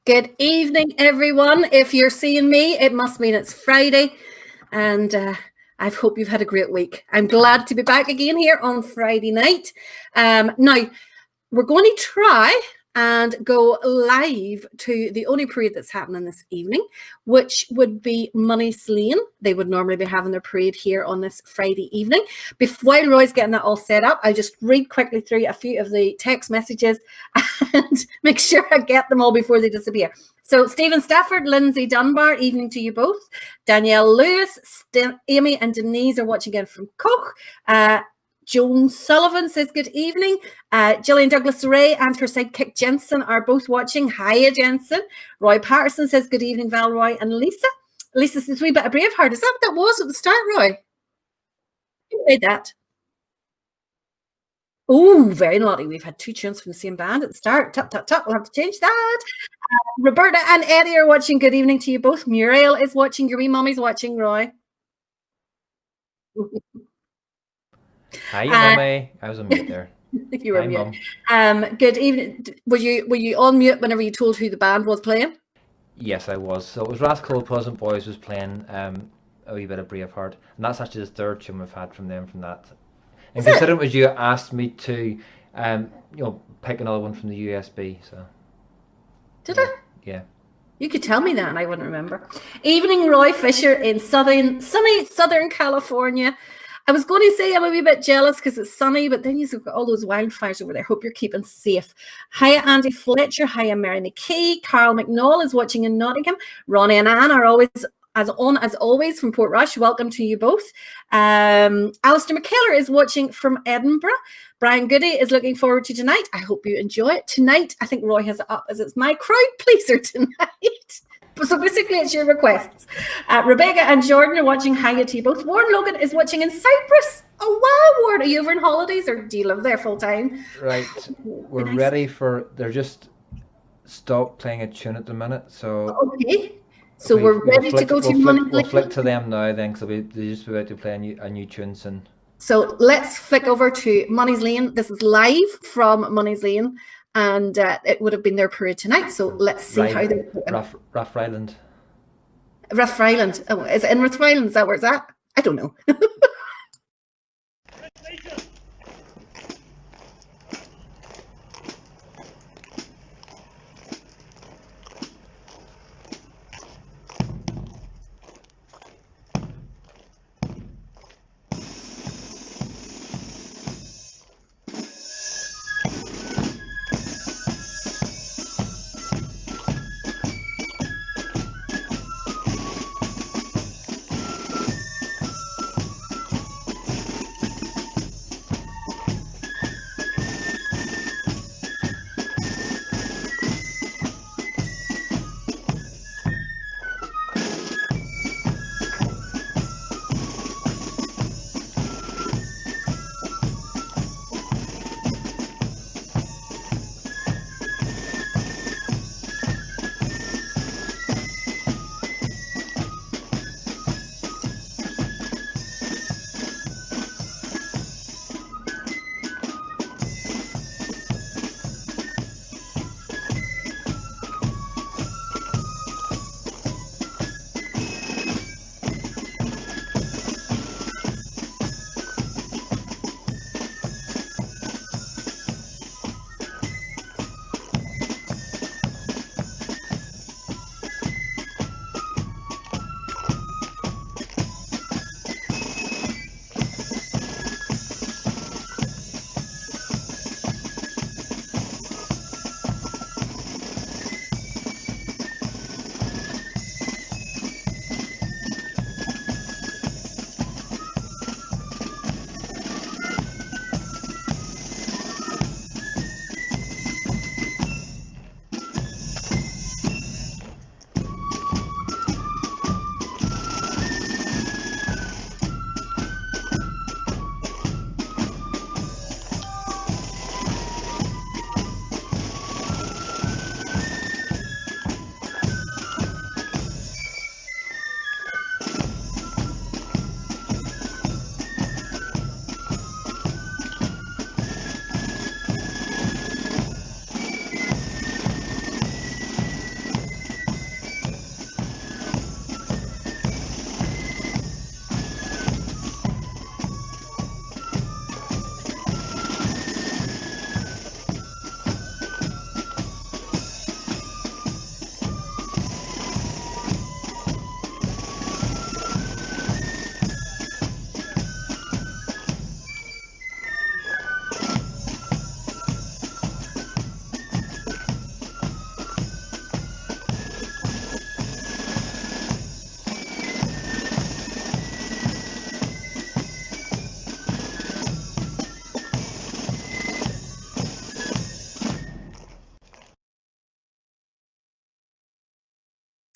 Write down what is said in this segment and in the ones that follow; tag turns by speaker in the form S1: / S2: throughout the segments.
S1: Good evening, everyone. If you're seeing me, it must mean it's Friday, and I hope you've had a great week. I'm glad to be back again here on Friday night. Now, we're going to try and go live to the only parade that's happening this evening, which would be Money Slaying. They would normally be having their parade here on this Friday evening. While Roy's getting that all set up, I'll just read quickly through a few of the text messages and make sure I get them all before they disappear. So Stephen Stafford, Lindsay Dunbar, evening to you both. Danielle Lewis, Amy and Denise are watching in from Koch. Joan Sullivan says good evening. Gillian Douglas Ray and her sidekick Jensen are both watching. Hiya, Jensen. Roy Patterson says good evening, Valerie and Lisa. Lisa says wee bit of Braveheart. Is that what that was at the start, Roy? Who played that? Oh, very naughty. We've had two tunes from the same band at the start. Tut, tut, tut. We'll have to change that. Roberta and Eddie are watching. Good evening to you both. Muriel is watching. Your wee mummy's watching, Roy.
S2: Hi, Mummy. I was on mute there.
S1: You were mute. Good evening. Were you on mute whenever you told who the band was playing?
S2: Yes, I was. So it was Rascal Pleasant Boys was playing a wee bit of Braveheart, and that's actually the third tune we've had from them from that. And considering it was you asked me to, pick another one from the USB, so.
S1: Did I?
S2: Yeah.
S1: You could tell me that, and I wouldn't remember. Evening, Roy Fisher in sunny Southern California. I was going to say I'm a wee bit jealous because it's sunny, but then you've got all those wildfires over there. Hope you're keeping safe. Hiya, Andy Fletcher. Hiya, Mary McKee. Carl McNall is watching in Nottingham. Ronnie and Anne are always as always from Portrush. Welcome to you both. Alistair McKellar is watching from Edinburgh. Brian Goody is looking forward to tonight. I hope you enjoy it. Tonight, I think Roy has it up as it's my crowd pleaser tonight. So basically, it's your requests. Rebecca and Jordan are watching. Hiya to you both. Warren Logan is watching in Cyprus. Oh, wow, Warren. Are you over on holidays or do you live there full time?
S2: Right. We're ready for... They're just stopped playing a tune at the minute, so...
S1: Okay. So we're ready to go to Money Slaying.
S2: We'll flick to them now then, because they're just about to play a new tune soon.
S1: So let's flick over to Money Slaying. This is live from Money Slaying. And it would have been their parade tonight. So let's see how they're
S2: Rathfriland.
S1: Rathfriland. Oh, is it in Rathfriland? Is that where it's at? I don't know.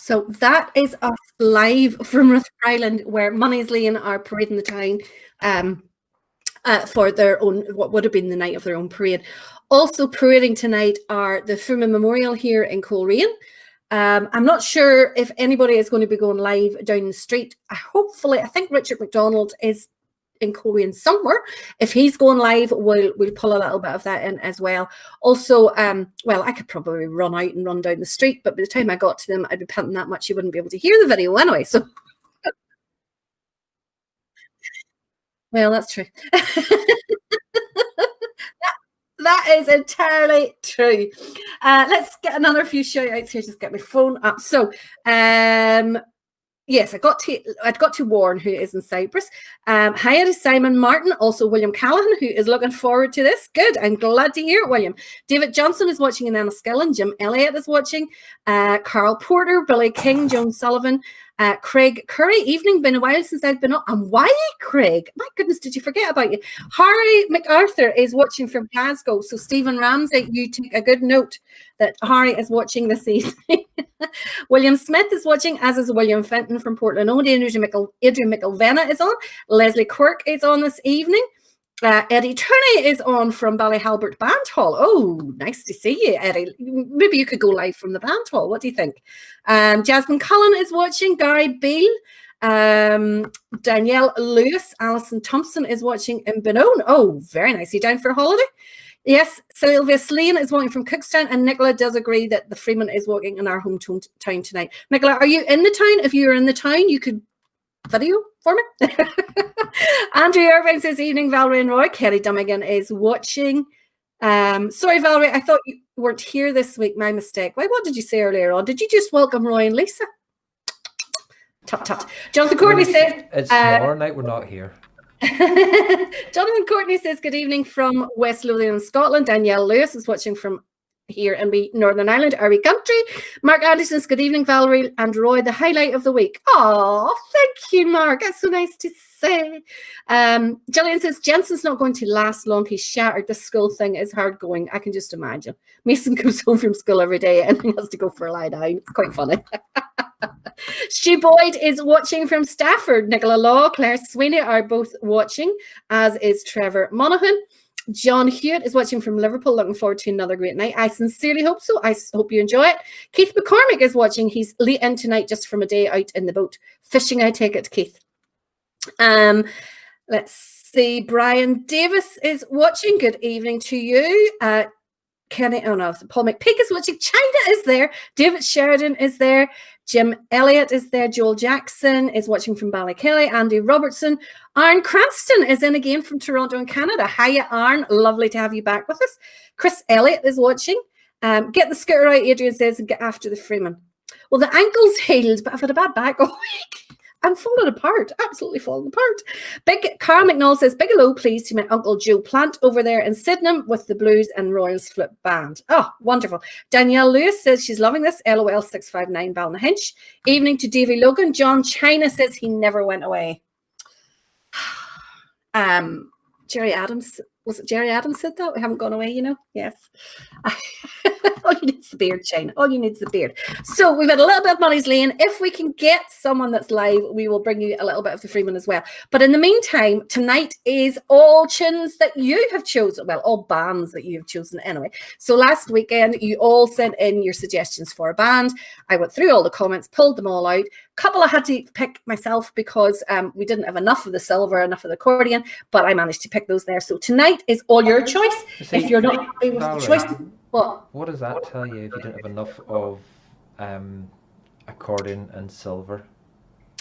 S1: So that is us live from Ruther Island, where Money's Lane are parading the town for their own, what would have been the night of their own parade. Also parading tonight are the Fuman Memorial here in Coleraine. I'm not sure if anybody is going to be going live down the street. I think Richard McDonald is in Coleraine somewhere. If he's going live, we'll pull a little bit of that in as well. Also, well, I could probably run out and run down the street, but by the time I got to them, I'd be panting that much you wouldn't be able to hear the video anyway. So, well, that's true. That is entirely true. Let's get another few shout outs here. Just get my phone up. So, yes, I'd got to Warren, who is in Cyprus. Hi to Simon Martin, also William Callahan, who is looking forward to this. Good, I'm glad to hear it, William. David Johnson is watching in Enniskillen. Jim Elliott is watching. Carl Porter, Billy King, Joan Sullivan, Craig Curry. Evening, been a while since I've been up. And why, Craig? My goodness, did you forget about you? Harry MacArthur is watching from Glasgow. So Stephen Ramsey, you take a good note that Harry is watching this evening. William Smith is watching, as is William Fenton from Portland. Adrian McElvenna is on. Leslie Quirk is on this evening. Eddie Turney is on from Ballyhalbert Band Hall. Oh, nice to see you, Eddie. Maybe you could go live from the Band Hall. What do you think? Jasmine Cullen is watching. Gary Beale. Danielle Lewis. Alison Thompson is watching in Benone. Oh, very nice. You down for a holiday? Yes, Sylvia Slane is walking from Cookstown, and Nicola does agree that the Freeman is walking in our hometown tonight. Nicola, are you in the town? If you are in the town, you could video for me. Andrew Irvine says, evening, Valerie and Roy. Kerry Dummigan is watching. Sorry, Valerie, I thought you weren't here this week. My mistake. Why? What did you say earlier on? Did you just welcome Roy and Lisa? Tut tut. Jonathan Courtney says,
S2: it's tomorrow night. We're not here.
S1: Jonathan Courtney says, good evening from West Lothian, Scotland. Danielle Lewis is watching from here in Northern Ireland, are we country? Mark Anderson's good evening, Valerie and Roy, the highlight of the week. Oh, thank you, Mark. That's so nice to say. Gillian says, Jensen's not going to last long. He's shattered. The school thing is hard going. I can just imagine. Mason comes home from school every day and he has to go for a lie down. It's quite funny. Stu Boyd is watching from Stafford. Nicola Law, Claire Sweeney are both watching, as is Trevor Monaghan. John Hewitt is watching from Liverpool. Looking forward to another great night. I sincerely hope so. I hope you enjoy it. Keith McCormick is watching. He's late in tonight just from a day out in the boat. Fishing, I take it, Keith. Let's see. Brian Davis is watching. Good evening to you. Kenny, oh no, Paul McPeak is watching. China is there. David Sheridan is there. Jim Elliott is there. Joel Jackson is watching from Ballykelly. Andy Robertson. Aaron Cranston is in again from Toronto in Canada. Hiya, Aaron. Lovely to have you back with us. Chris Elliott is watching. Get the scooter out, Adrian says, and get after the Freeman. Well, the ankle's healed, but I've had a bad back all week. I'm falling apart, absolutely falling apart. Big Carl McNall says, big hello, please, to my Uncle Joe Plant over there in Sydenham with the Blues and Royals Flip Band. Oh, wonderful. Danielle Lewis says she's loving this. LOL 659 Balnahinch. Evening to Davy Logan. John China says he never went away. Jerry Adams, was it Jerry Adams said that? We haven't gone away, you know? Yes. All you need is the beard, Shane. All you need is the beard. So we've had a little bit of Money's Lane. If we can get someone that's live, we will bring you a little bit of the Freeman as well. But in the meantime, tonight is all tunes that you have chosen. Well, all bands that you have chosen anyway. So last weekend, you all sent in your suggestions for a band. I went through all the comments, pulled them all out. Couple I had to pick myself because we didn't have enough of the silver, enough of the accordion, but I managed to pick those there. So tonight is all your choice. If you're not happy with the choice, what
S2: does that tell you if you don't have enough of accordion and silver?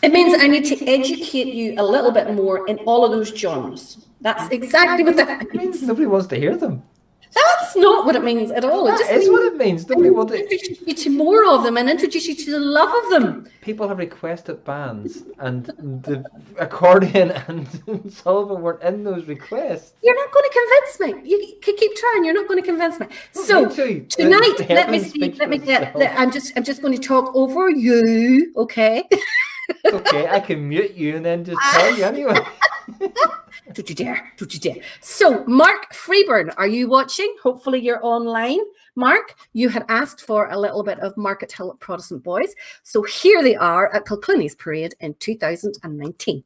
S1: It means I need to educate you a little bit more in all of those genres. That's exactly what that means.
S2: Nobody wants to hear them.
S1: That's not what it means at all.
S2: That is what it means. Nobody wants to
S1: introduce you to more of them and introduce you to the love of them.
S2: People have requested bands, and the accordion and silver weren't in those requests.
S1: You're not going to convince me. You can keep trying. You're not going to convince me. So tonight, let me see. Let me get. I'm just going to talk over you. Okay.
S2: Okay, I can mute you and then just tell you anyway.
S1: Don't you dare. Don't you dare. So, Mark Freeburn, are you watching? Hopefully you're online. Mark, you had asked for a little bit of Market Hill Protestant Boys. So here they are at Kilclinny's Parade in 2019.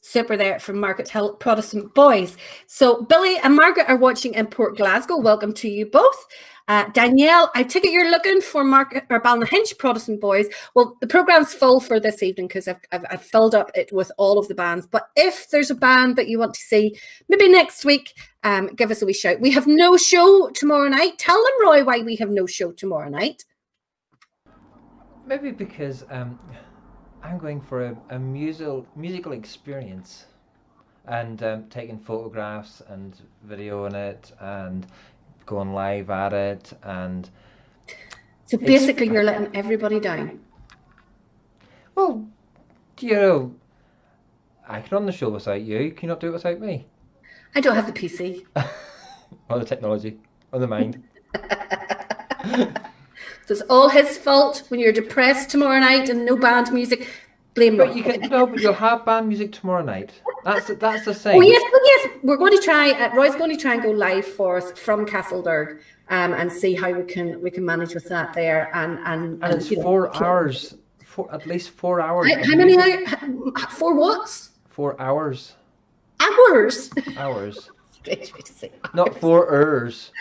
S1: Super there from Market Hill Protestant Boys. So Billy and Margaret are watching in Port Glasgow. Welcome to you both. Danielle, I take it you're looking for Market or Balnahinch Protestant Boys. Well, the program's full for this evening because I've filled up it with all of the bands. But if there's a band that you want to see, maybe next week, give us a wee shout. We have no show tomorrow night. Tell them, Roy, why we have no show tomorrow night.
S2: Maybe because I'm going for a musical experience, and taking photographs and videoing it and going live at it, and
S1: so basically you're letting everybody down.
S2: Well, you know, I can run the show without you. Can you not do it without me?
S1: I don't have the PC.
S2: Or the technology, or the mind.
S1: So it's all his fault when you're depressed tomorrow night and no band music. Blame
S2: But
S1: Roy.
S2: you can but you'll have band music tomorrow night. That's the thing.
S1: Oh yes, we're going to try. Roy's going to try and go live for us from Castleberg, and see how we can manage with that there. And
S2: it's 4 hours, at least 4 hours.
S1: How many hours? 4 what?
S2: 4 hours.
S1: Hours.
S2: Hours.
S1: Strange way to say.
S2: Not 4 hours.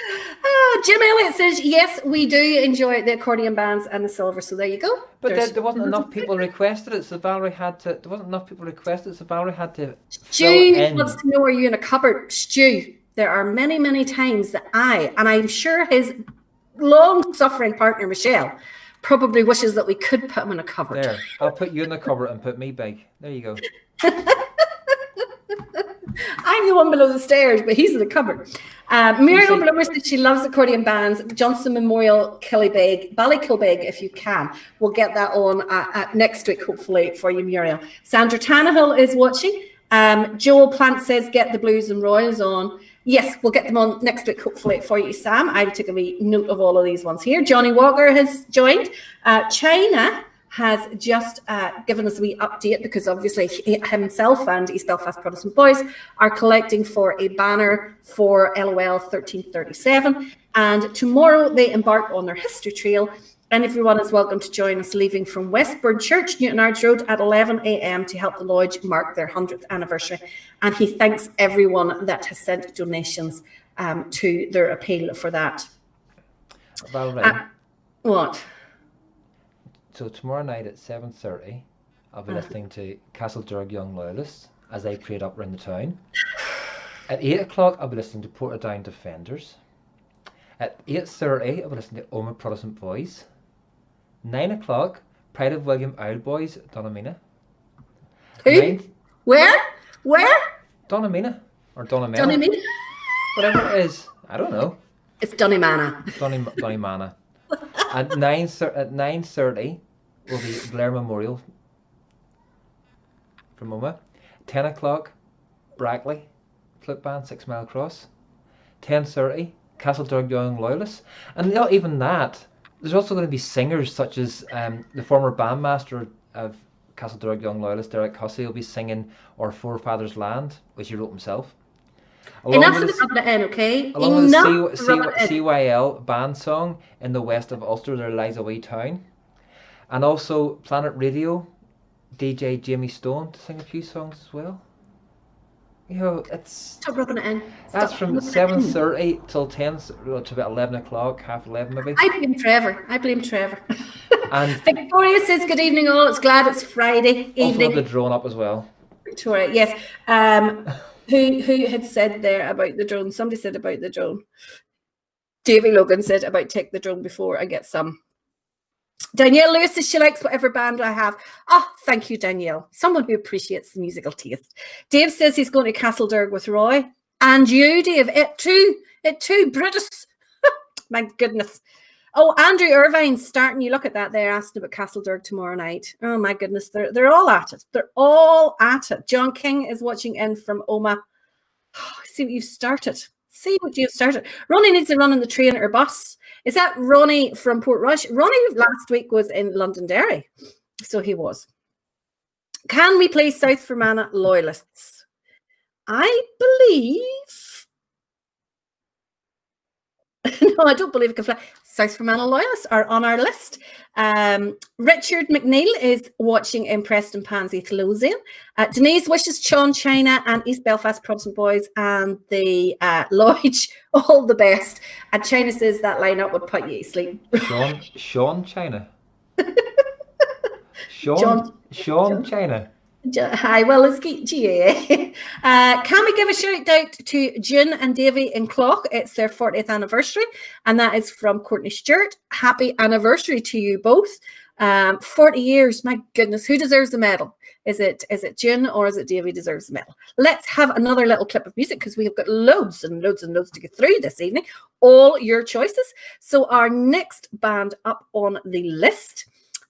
S1: Jim Elliott says, yes, we do enjoy the accordion bands and the silver. So there you go.
S2: But there wasn't enough people requested it, so Valerie had to. There wasn't enough people requested, so Valerie had to.
S1: Stu wants to know, are you in a cupboard? Stu, there are many, many times that and I'm sure his long-suffering partner Michelle probably wishes that we could put him in a cupboard.
S2: There, I'll put you in the cupboard and put me big. There you go.
S1: I'm the one below the stairs, but he's in the cupboard. Muriel Bloomer said she loves accordion bands. Johnson Memorial, Killybeig, Ballykilbeg, if you can. We'll get that on next week, hopefully, for you, Muriel. Sandra Tannehill is watching. Joel Plant says, get the Blues and Royals on. Yes, we'll get them on next week, hopefully, for you, Sam. I'll take a wee note of all of these ones here. Johnny Walker has joined. China has just given us a wee update because obviously himself and East Belfast Protestant Boys are collecting for a banner for LOL 1337. And tomorrow they embark on their history trail. And everyone is welcome to join us leaving from Westburn Church, Newton Ards Road at 11 a.m. to help the Lodge mark their 100th anniversary. And he thanks everyone that has sent donations to their appeal for that.
S2: Valerie.
S1: What?
S2: So tomorrow night at 7:30, I'll be listening to Castle Durg Young Loyalists as they parade up around the town. At 8 o'clock, I'll be listening to Portadown Defenders. At 8:30, I'll be listening to Oma Protestant Boys. 9 o'clock, Pride of William Owl Boys, Donamina.
S1: Who? Where?
S2: Donamina. Or Donamena.
S1: Donamina?
S2: Whatever it is. I don't know.
S1: It's Doneymana.
S2: Doneymana. At 9:30 will be Blair Memorial from Oma. 10 o'clock, Brackley, Flip Band, 6 Mile Cross. 10:30, Castlederg Young Loyalists. And not even that, there's also going to be singers such as the former bandmaster of Castlederg Young Loyalists, Derek Hussey, will be singing Our Forefathers Land, which he wrote himself.
S1: Enough of the rubbing it in, okay?
S2: Along
S1: Enough
S2: with
S1: of rubbing
S2: the
S1: it in.
S2: CYL band song In the West of Ulster, There Lies a Wee Town. And also Planet Radio, DJ Jamie Stone to sing a few songs as well. You know,
S1: Stop rubbing it in.
S2: that's
S1: Stop
S2: from
S1: rubbing it in.
S2: 7:30 till 10, to about 11 o'clock, half 11 maybe.
S1: I blame Trevor. I blame Trevor.
S2: And
S1: Victoria says, good evening all. It's glad it's Friday
S2: also have the
S1: evening.
S2: drone up as well.
S1: Victoria, yes. Who had said there about the drone? Somebody said about the drone. Davy Logan said about take the drone before I get some. Danielle Lewis says she likes whatever band I have. Oh, thank you, Danielle. Someone who appreciates the musical taste. Dave says he's going to Castlederg with Roy. And you, Dave. It too, Brutus. My goodness. Oh, Andrew Irvine's starting. You look at that there, asking about Castlederg tomorrow night. Oh, my goodness. They're all at it. They're all at it. John King is watching in from Oma. Oh, see what you've started. See what you've started. Ronnie needs to run on the train or bus. Is that Ronnie from Portrush? Ronnie last week was in Londonderry. So he was. Can we play South Fermanagh Loyalists? I believe... No, I don't believe it can fly. South Fermanagh Loyalists are on our list. Richard McNeil is watching in Preston Pansy Lothian. Denise wishes Sean China and East Belfast Protestant Boys and the Lodge all the best. And China says that lineup would put you to sleep.
S2: Sean China.
S1: John
S2: China.
S1: Hi, well, it's GAA. Can we give a shout out to June and Davy in Clough? It's their 40th anniversary, and that is from Courtney Stewart. Happy anniversary to you both. 40 years, my goodness. Who deserves the medal? Is it June or is it Davy deserves the medal? Let's have another little clip of music because we've got loads and loads and loads to get through this evening. All your choices. So our next band up on the list,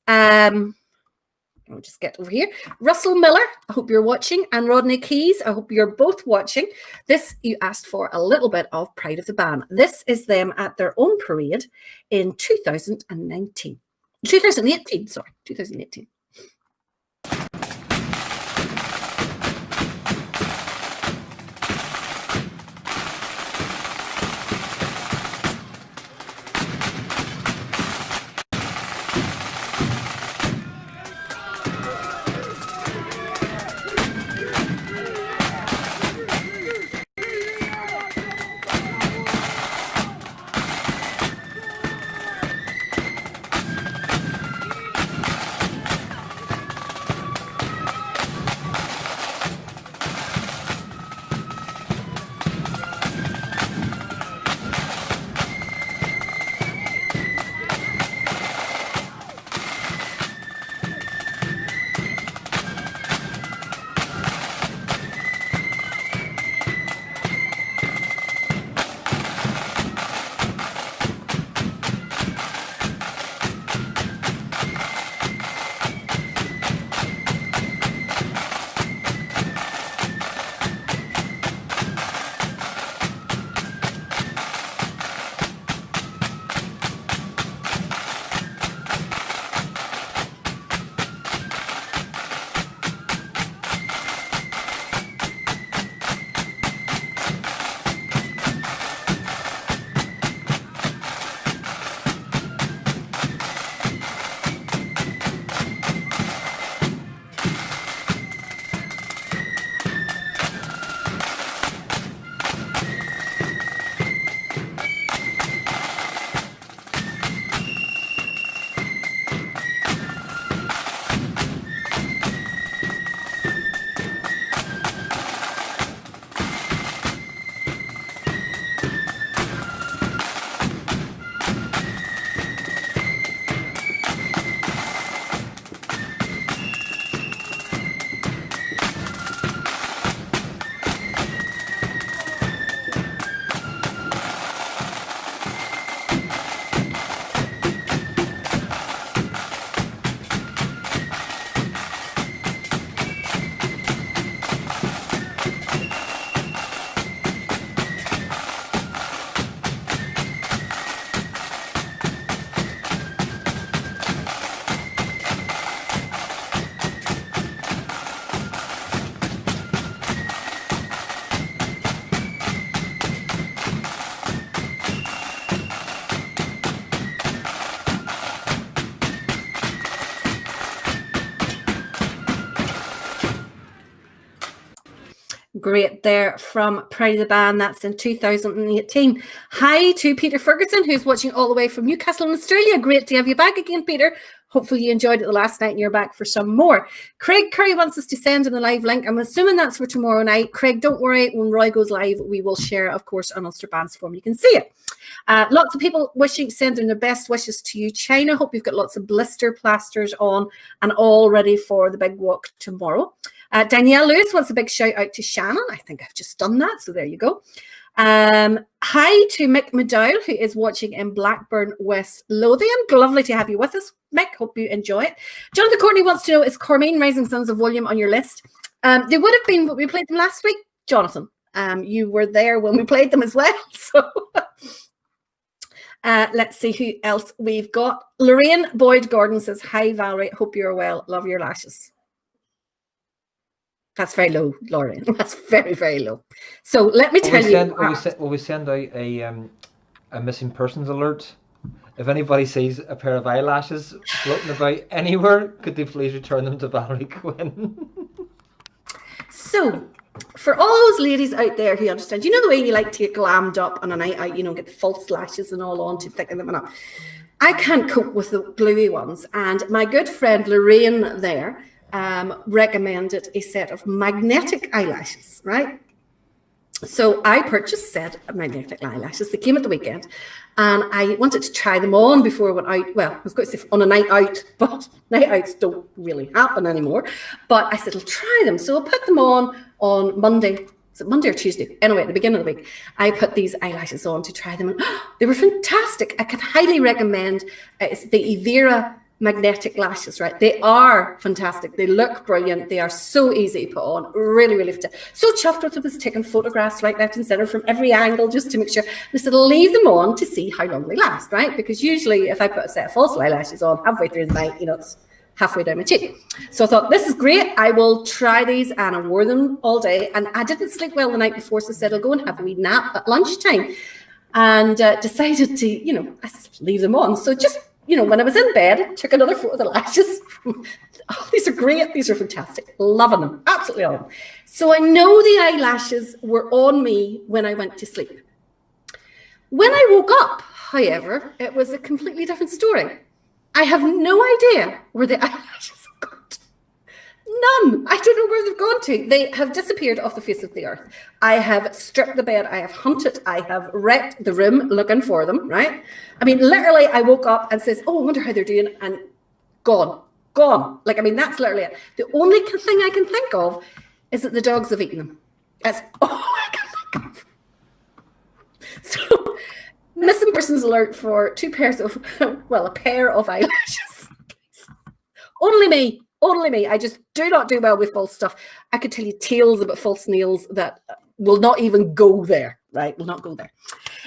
S1: I'll just get over here. Russell Miller, I hope you're watching. And Rodney Keys, I hope you're both watching. This, you asked for a little bit of Pride of the Band. This is them at their own parade in 2018. Great there from Pride of the Band. That's in 2018. Hi to Peter Ferguson, who's watching all the way from Newcastle in Australia. Great to have you back again, Peter. Hopefully you enjoyed it the last night and you're back for some more. Craig Curry wants us to send him the live link. I'm assuming that's for tomorrow night. Craig, don't worry. When Roy goes live, we will share, of course, on Ulster Bands Forum. You can see it. Lots of people sending their best wishes to you, China. Hope you've got lots of blister plasters on and all ready for the big walk tomorrow. Danielle Lewis wants a big shout out to Shannon. I think I've just done that, so there you go. Hi to Mick McDowell, who is watching in Blackburn, West Lothian. Lovely to have you with us, Mick. Hope you enjoy it. Jonathan Courtney wants to know, is Cormaine Rising Sons of William on your list? They would have been, but we played them last week, Jonathan. You were there when we played them as well. So let's see who else we've got. Lorraine Boyd Gordon says, hi, Valerie. Hope you're well. Love your lashes. That's very low, Lorraine. That's very, very low. So let me tell you.
S2: Will we send out a missing persons alert? If anybody sees a pair of eyelashes floating about anywhere, could they please return them to Valerie Quinn?
S1: So, for all those ladies out there who understand, you know the way you like to get glammed up on a night out, get the false lashes and all on to thicken them up. I can't cope with the gluey ones. And my good friend Lorraine there recommended a set of magnetic eyelashes, right? So I purchased a set of magnetic eyelashes. They came at the weekend and I wanted to try them on before I went out. Well, I was going to say on a night out, but night outs don't really happen anymore. But I said, I'll try them. So I put them on Monday. Was it Monday or Tuesday? Anyway, at the beginning of the week, I put these eyelashes on to try them. And they were fantastic. I can highly recommend it's the Evera magnetic lashes, right? They are fantastic. They look brilliant. They are so easy to put on. Really, really fantastic. So chuffed with them. I was taking photographs right, left and center from every angle just to make sure. I said, I'll leave them on to see how long they last, right? Because usually if I put a set of false eyelashes on halfway through the night, it's halfway down my cheek. So I thought, this is great. I will try these, and I wore them all day. And I didn't sleep well the night before, so I said, I'll go and have a wee nap at lunchtime. And decided to, I said, leave them on. So just when I was in bed, I took another photo of the lashes. Oh, these are great. These are fantastic. Loving them. Absolutely love them. So I know the eyelashes were on me when I went to sleep. When I woke up, however, it was a completely different story. I have no idea where the eyelashes have gone to. None. I don't know where they've gone to. They have disappeared off the face of the earth. I have stripped the bed. I have hunted. I have wrecked the room looking for them, right? I mean, literally, I woke up and says, oh, I wonder how they're doing. And gone. That's literally it. The only thing I can think of is that the dogs have eaten them. That's all I can think of. So, missing persons alert for a pair of eyelashes. Only me. Only me. I just do not do well with false stuff. I could tell you tales about false nails that will not even go there, right? Will not go there.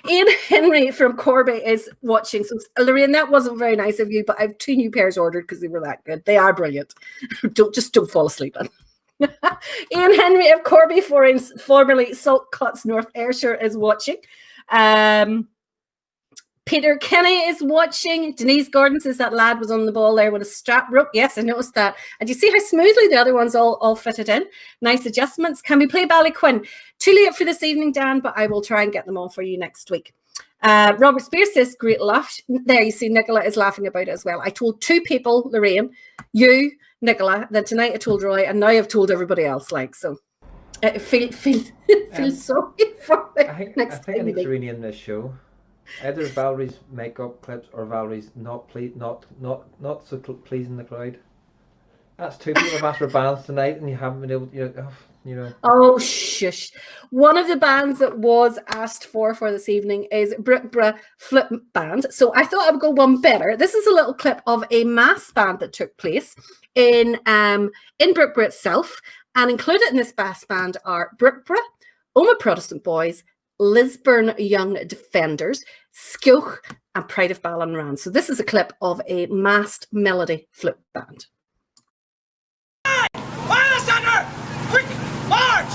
S1: Ian Henry from Corby is watching. So, Lorraine, that wasn't very nice of you, but I have 2 new pairs ordered because they were that good. They are brilliant. Don't fall asleep on. Ian Henry of Corby, formerly Salt Cuts, North Ayrshire, is watching. Peter Kenny is watching. Denise Gordon says that lad was on the ball there with a strap rope. Yes, I noticed that. And you see how smoothly the other ones all fitted in. Nice adjustments. Can we play Ballyquin? Too late for this evening, Dan, but I will try and get them on for you next week. Robert Spears says, great laugh. There, you see Nicola is laughing about it as well. I told 2 people, Lorraine, you, Nicola, then tonight I told Roy, and now I've told everybody else. So feel sorry for the
S2: I think
S1: next
S2: I need to rename this show. Either Valerie's makeup clips or Valerie's not so pleasing the crowd. That's 2 people have asked for bands tonight, and you haven't been able to,
S1: Oh, shush. One of the bands that was asked for this evening is Brookborough Flip Band. So I thought I would go one better. This is a little clip of a mass band that took place in Brookborough itself. And included in this mass band are Brookborough, Oma Protestant Boys, Lisburn Young Defenders, Skioch, and Pride of Ballinran. So this is a clip of a massed melody flip band.
S3: Fire center! Quick, march!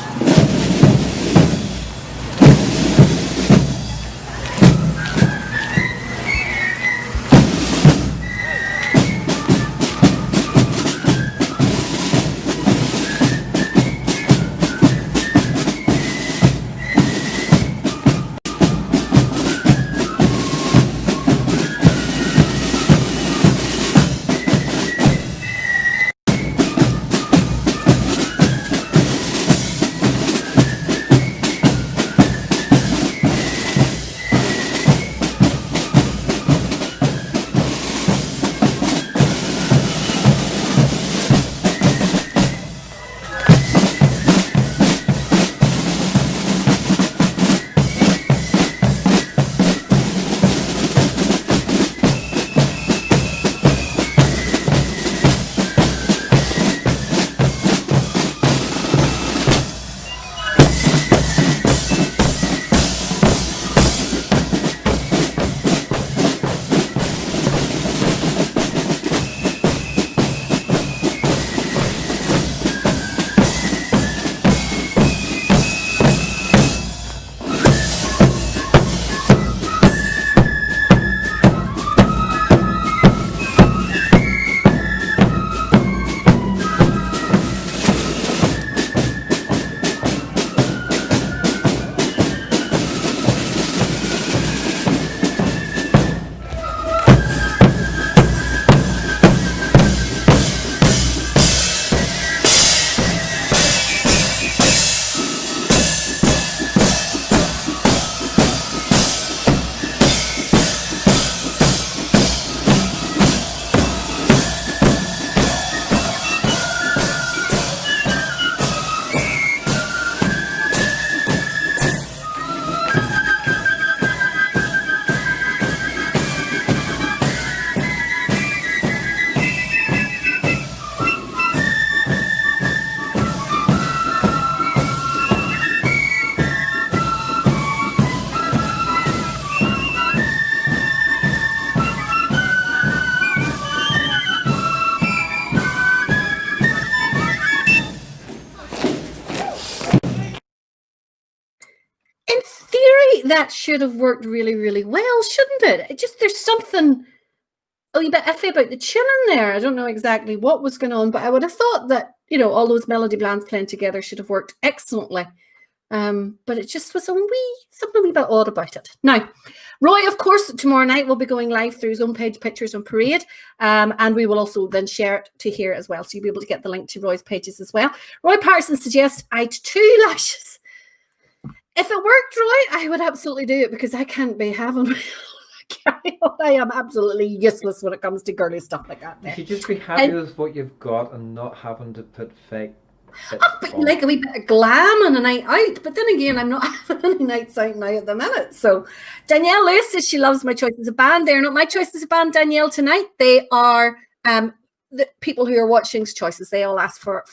S1: that should have worked really, really well, shouldn't it? It just, there's something a wee bit iffy about the tune in there. I don't know exactly what was going on, but I would have thought that, you know, all those melody bands playing together should have worked excellently. But it just was something a wee bit odd about it. Now, Roy, of course, tomorrow night will be going live through his own page, Pictures on Parade, and we will also then share it to here as well, so you'll be able to get the link to Roy's pages as well. Roy Patterson suggests I had 2 lashes. If it worked, Roy, I would absolutely do it, because I can't be having I am absolutely useless when it comes to girly stuff like that.
S2: You should just be happy with what you've got and not having to put fake.
S1: But like a wee bit of glam and a night out. But then again, I'm not having any nights out now at the minute. So Danielle Lewis says she loves my choices of band. They're not my choices of band, Danielle, tonight. They are the people who are watching's choices. They all ask for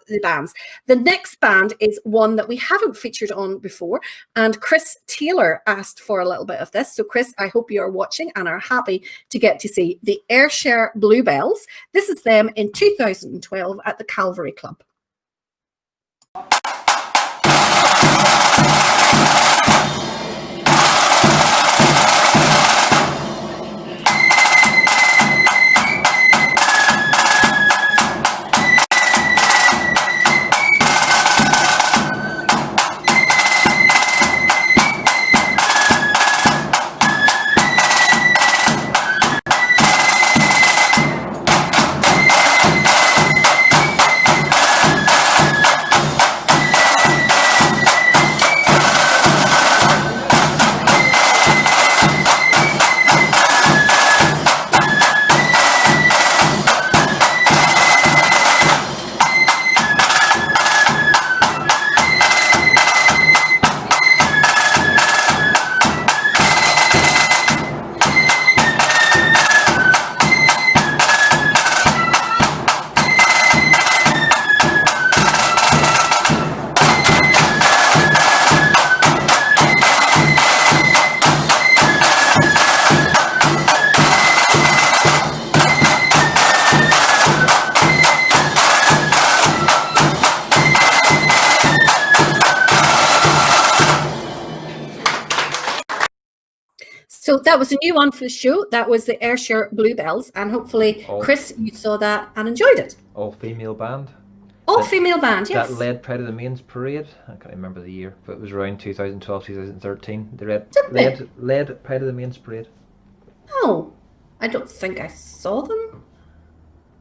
S1: the bands. The next band is one that we haven't featured on before, and Chris Taylor asked for a little bit of this. So Chris, I hope you are watching and are happy to get to see the Ayrshire Bluebells. This is them in 2012 at the Calvary Club. So that was a new one for the show. That was the Ayrshire Bluebells, and hopefully, Chris, you saw that and enjoyed it.
S2: All-female band.
S1: All-female band, yes.
S2: That led Pride of the Mains parade. I can't remember the year, but it was around 2012, 2013. They led Pride of the Mains parade.
S1: Oh, I don't think I saw them.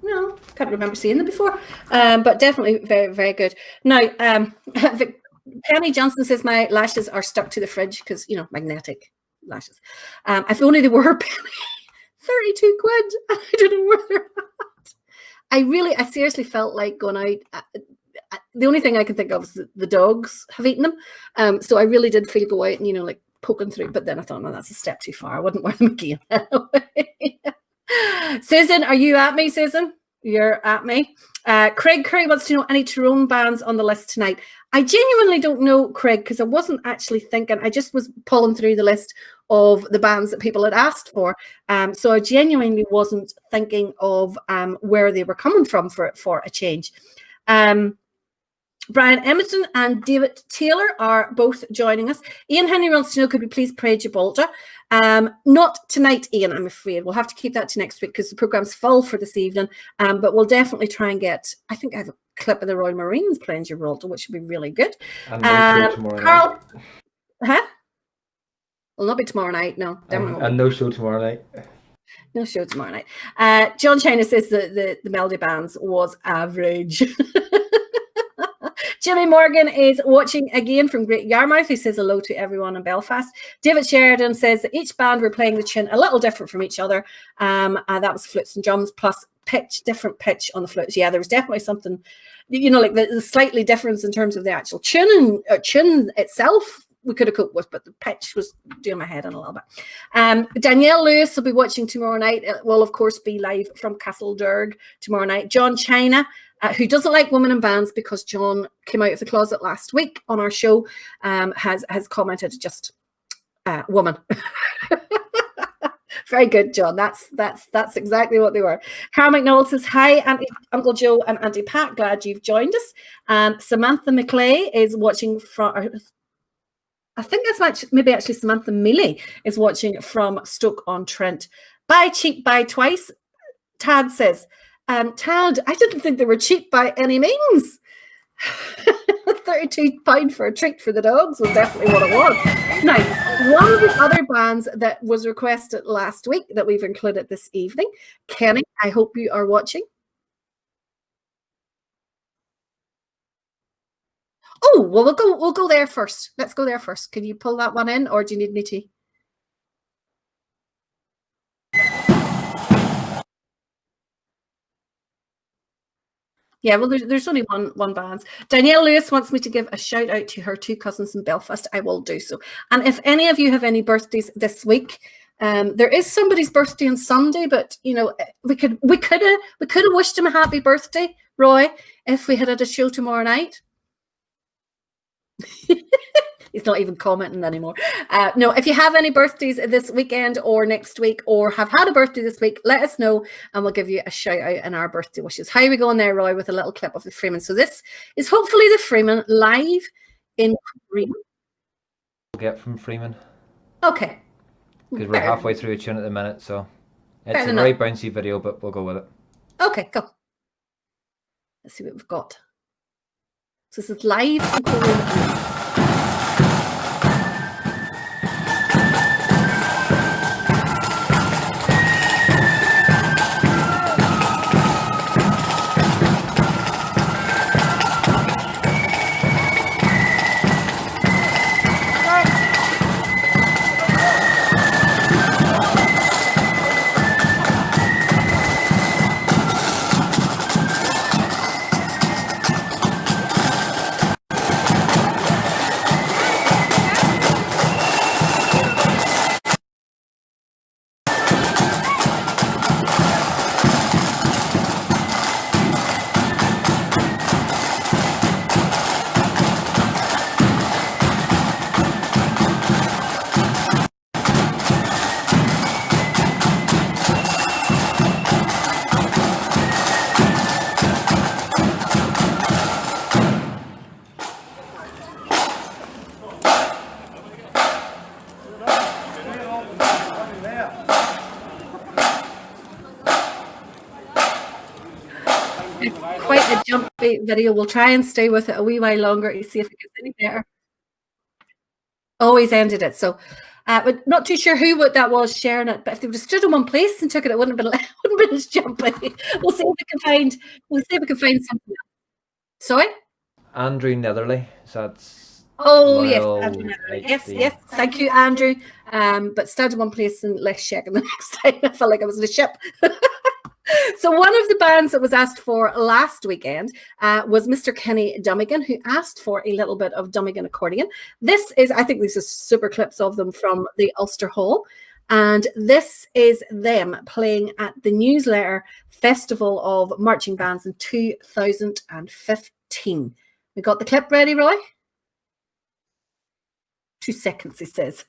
S1: No, can't remember seeing them before. But definitely very, very good. Now, Penny Johnson says my lashes are stuck to the fridge because, you know, magnetic lashes. If only they were 32 quid. I don't know where they're at. I seriously felt like going out. The only thing I can think of is the dogs have eaten them. So I really did feel go out and, you know, like poking through. But then I thought, no, that's a step too far. I wouldn't wear them again. Susan, are you at me, Susan? You're at me. Craig Curry wants to know any Tyrone bands on the list tonight. I genuinely don't know, Craig, because I wasn't actually thinking. I just was pulling through the list of the bands that people had asked for. So I genuinely wasn't thinking of where they were coming from for a change. Brian Emerson and David Taylor are both joining us. Ian Henry wants to know, could we please pray Gibraltar? Not tonight, Ian, I'm afraid. We'll have to keep that to next week because the programme's full for this evening. But we'll definitely try and get, I think I have a clip of the Royal Marines playing Gibraltar, which would be really good.
S2: And no show tomorrow night.
S1: Huh? Will not be tomorrow night, no.
S2: And no show tomorrow night.
S1: No show tomorrow night. John China says that the Melody Bands was average. Jimmy Morgan is watching again from Great Yarmouth. He says hello to everyone in Belfast. David Sheridan says that each band were playing the tune a little different from each other. That was flutes and drums plus different pitch on the flutes. Yeah, there was definitely something, you know, like the slightly difference in terms of the actual tune itself. We could have coped with, but the pitch was doing my head in a little bit. Danielle Lewis will be watching tomorrow night. It will, of course, be live from Castle Derg tomorrow night. John China, who doesn't like women in bands because John came out of the closet last week on our show, has commented just woman. Very good, John. That's exactly what they were. Carl McNaull says, hi, Auntie, Uncle Joe and Auntie Pat. Glad you've joined us. And Samantha McClay is watching from... I think that's maybe actually Samantha Mealy is watching from Stoke-on-Trent. Buy cheap, buy twice. Tad says, Tad, I didn't think they were cheap by any means. £32 for a treat for the dogs was definitely what it was. Now, one of the other bands that was requested last week that we've included this evening, Kenny, I hope you are watching. Oh, well, we'll go there first. Let's go there first. Can you pull that one in, or do you need me to? Yeah, well, there's only one band. Danielle Lewis wants me to give a shout out to her 2 cousins in Belfast. I will do so. And if any of you have any birthdays this week, there is somebody's birthday on Sunday, but you know, we could have wished him a happy birthday, Roy, if we had a show tomorrow night. He's not even commenting anymore. No, if you have any birthdays this weekend or next week, or have had a birthday this week, let us know and we'll give you a shout out in our birthday wishes. How are we going there, Roy, with a little clip of the Freeman? So this is hopefully the Freeman live in Freeman.
S2: We'll get from Freeman.
S1: Okay.
S2: Because we're halfway through a tune at the minute, so it's a very bouncy video, but we'll go with it.
S1: Okay, go. Let's see what we've got. So this is live from Freeman. Quite a jumpy video. We'll try and stay with it a wee while longer to see if it gets any better. Always ended it. So, but not too sure who that was sharing it. But if they would have stood in one place and took it, it wouldn't have been as jumpy. We'll see if we can find. We'll see if we can find something else. Sorry.
S2: Andrew Netherly. So that's.
S1: Oh yes, Andrew Netherly. Yes. Thank you, Andrew. But stand in one place and less shaking the next time. I felt like I was in a ship. So one of the bands that was asked for last weekend was Mr. Kenny Dummigan, who asked for a little bit of Dummigan accordion. I think these are super clips of them from the Ulster Hall. And this is them playing at the Newsletter Festival of Marching Bands in 2015. We got the clip ready, Roy? 2 seconds, he says.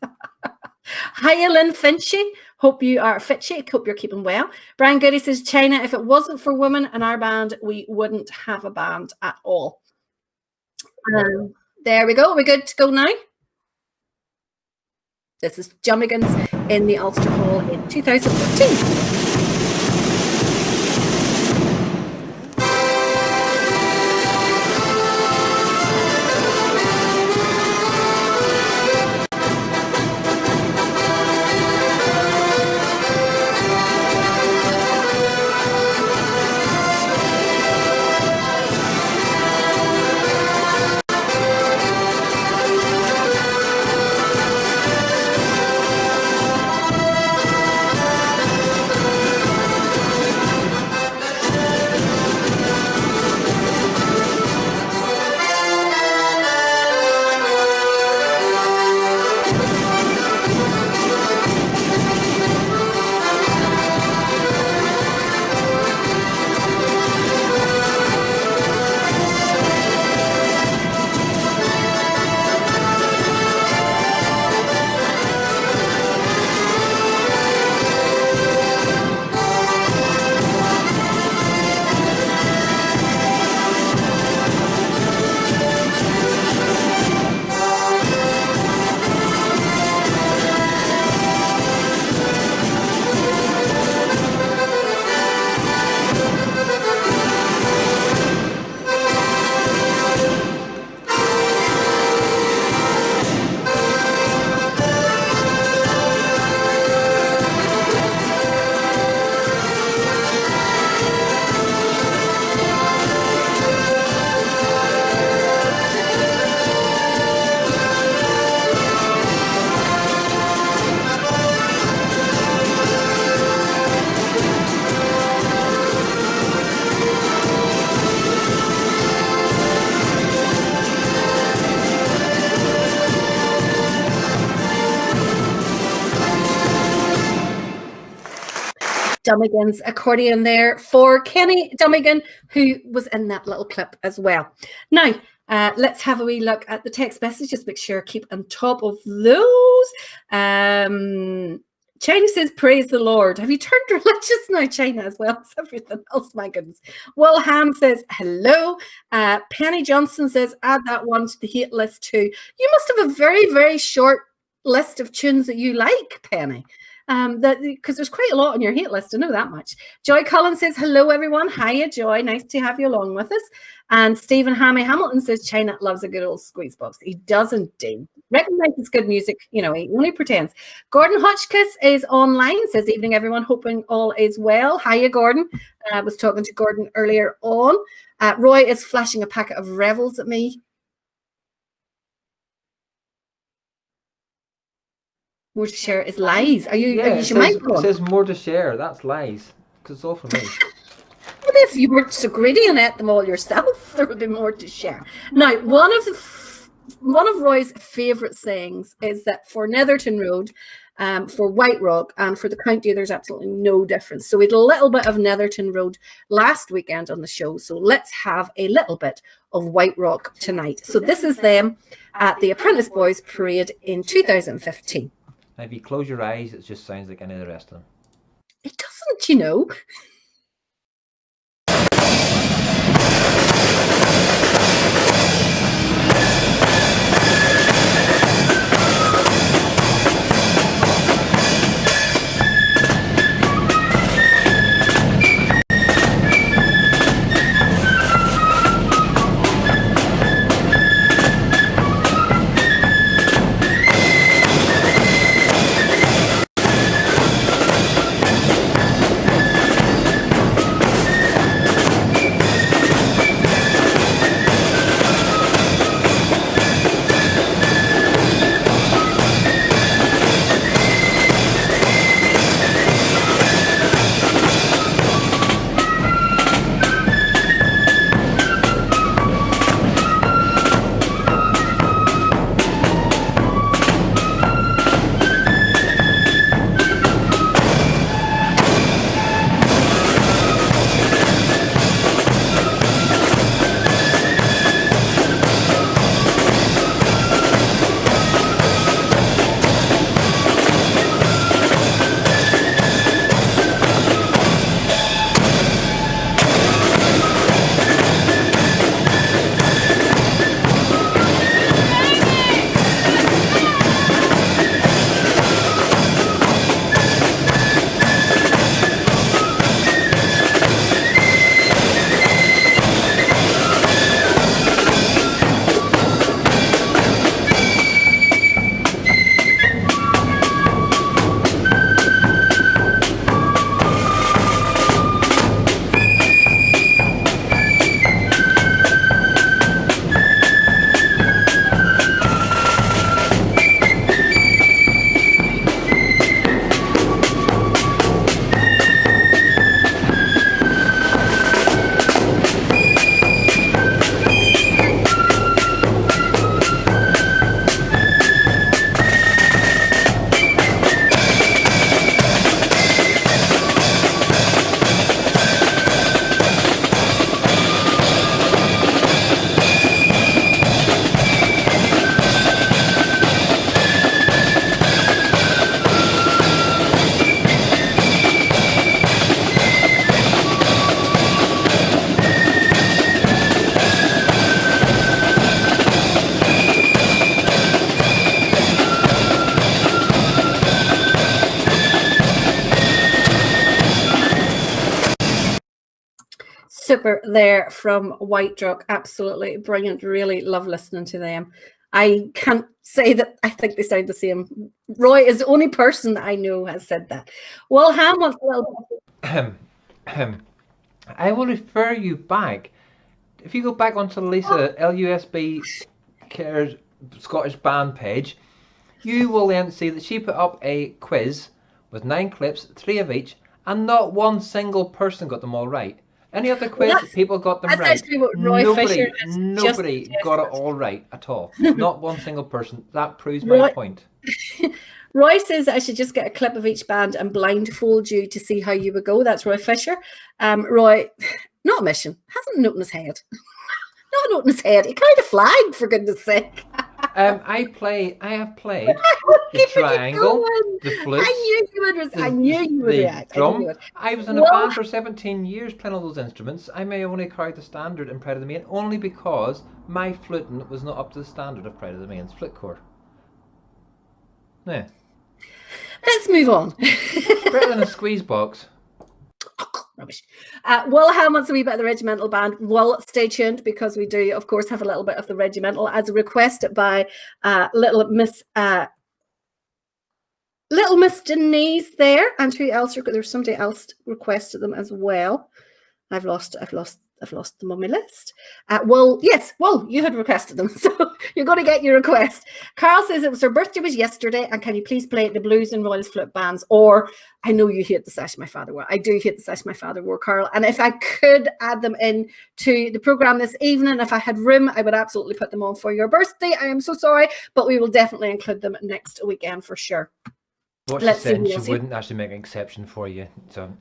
S1: Hi, Lynn Finchy. Hope you are Fitchy. Hope you're keeping well. Brian Goody says, China, if it wasn't for women in our band, we wouldn't have a band at all. There we go. Are we good to go now? This is Jummigans in the Ulster Hall in 2015. Dummigan's accordion there for Kenny Dummigan, who was in that little clip as well. Now, let's have a wee look at the text messages. Make sure keep on top of those. China says, praise the Lord. Have you turned religious now, China, as well as everything else? My goodness. Will Ham says, hello. Penny Johnson says, add that one to the hate list too. You must have a very, very short list of tunes that you like, Penny. Because there's quite a lot on your hate list. I know that much. Joy Collins says, hello, everyone. Hiya, Joy. Nice to have you along with us. And Stephen Hammy Hamilton says, China loves a good old squeeze box. He does indeed. Recognizes good music. You know, he only pretends. Gordon Hotchkiss is online. Says, evening, everyone. Hoping all is well. Hiya, Gordon. I was talking to Gordon earlier on. Roy is flashing a packet of Revels at me. More to share is lies. Are you
S2: It
S1: mindful?
S2: says more to share. That's lies. Because it's all for me.
S1: But if you weren't so greedy and ate them all yourself, there would be more to share. Now, one of Roy's favourite sayings is that for Netherton Road, for White Rock, and for the county, there's absolutely no difference. So we had a little bit of Netherton Road last weekend on the show. So let's have a little bit of White Rock tonight. So this is them at the Apprentice Boys Parade in 2015.
S2: Now, if you close your eyes, it just sounds like any of the rest of them.
S1: It doesn't, you know. Super there from White Rock. Absolutely brilliant. Really love listening to them. I can't say that I think they sound the same. Roy is the only person that I know has said that. Well, Ham wants a little bit.
S2: I will refer you back. If you go back onto Lisa LUSB Cares Scottish Band page, you will then see that she put up a quiz with 9 clips, 3 of each, and not one single person got them all right. Any other quiz, people got them right. Nobody got it all right at all. Not one single person. That proves my point.
S1: Roy says I should just get a clip of each band and blindfold you to see how you would go. That's Roy Fisher. Roy, not a mission. Hasn't a note in his head. Not a note in his head. He carried a flag, for goodness sake.
S2: I have played the triangle, the flutes.
S1: I knew you would react.
S2: Drum. I was in a band for 17 years playing all those instruments. I may only carry the standard in Pride of the Main only because my fluting was not up to the standard of Pride of the Main's flute corps. Yeah.
S1: Let's move on.
S2: Better than a squeeze box.
S1: Rubbish. Will Helmut's a wee bit of the regimental band. Will, stay tuned because we do, of course, have a little bit of the regimental as a request by little Miss Denise there, and who else? There's somebody else requested them as well. I've lost them on my list. Well, you had requested them, so you're going to get your request. Carl says it was her birthday was yesterday, and can you please play the Blues and Royals flute bands? Or I know you hate the Sash My Father Wore. I do hate the Sash My Father Wore, Carl. And if I could add them in to the program this evening, if I had room, I would absolutely put them on for your birthday. I am so sorry, but we will definitely include them next weekend for sure.
S2: What she said, she wouldn't actually make an exception for you. So,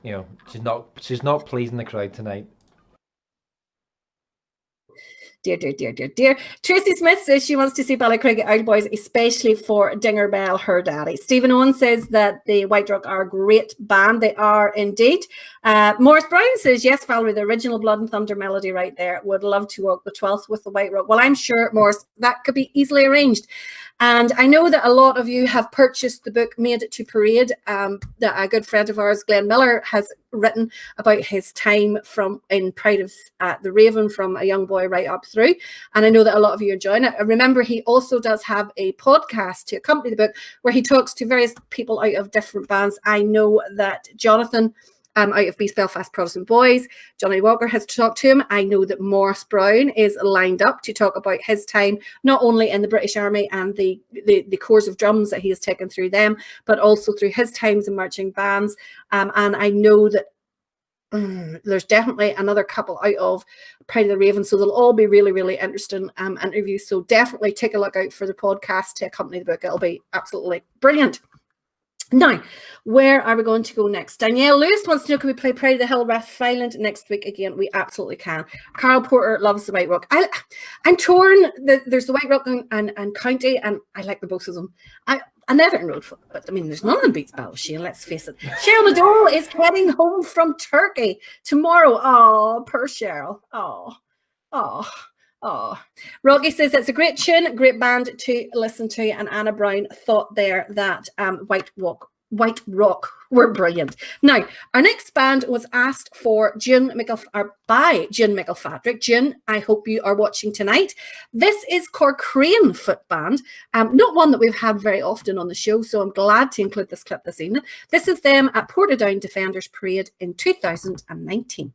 S2: she's not pleasing the crowd tonight.
S1: Dear. Tracy Smith says she wants to see Ballycricket Owl Boys, especially for Dinger Bell, her daddy. Stephen Owen says that the White Rock are a great band. They are indeed. Morris Brown says, yes, Valerie, the original Blood and Thunder melody right there. Would love to walk the 12th with the White Rock. Well, I'm sure, Morris, that could be easily arranged. And I know that a lot of you have purchased the book Made to Parade that a good friend of ours, Glenn Miller, has written about his time in Pride of the Raven from a young boy right up through. And I know that a lot of you are enjoying it. Remember, he also does have a podcast to accompany the book where he talks to various people out of different bands. I know that Jonathan out of East Belfast Protestant Boys, Johnny Walker has talked to him. I know that Morris Brown is lined up to talk about his time, not only in the British Army and the corps of drums that he has taken through them, but also through his times in marching bands. And I know that there's definitely another couple out of Pride of the Raven, so they'll all be really, really interesting interviews. So definitely take a look out for the podcast to accompany the book. It'll be absolutely brilliant. Now, where are we going to go next? Danielle Lewis wants to know, can we play Pride of the Hill, Rath Island next week again? We absolutely can. Carl Porter loves the White Rock. I'm torn. There's the White Rock and County, and I like the both of them. I never enrolled for, but I mean, there's none of them beats Ballasheen, let's face it. Cheryl Nadol is heading home from Turkey tomorrow. Oh, poor Cheryl. Oh, Rocky says it's a great tune, great band to listen to, and Anna Brown thought there that White Rock were brilliant. Now, our next band was asked for by June McElfatrick. June, I hope you are watching tonight. This is Corcrane Foot Band, not one that we've had very often on the show, so I'm glad to include this clip this evening. This is them at Portadown Defenders Parade in 2019.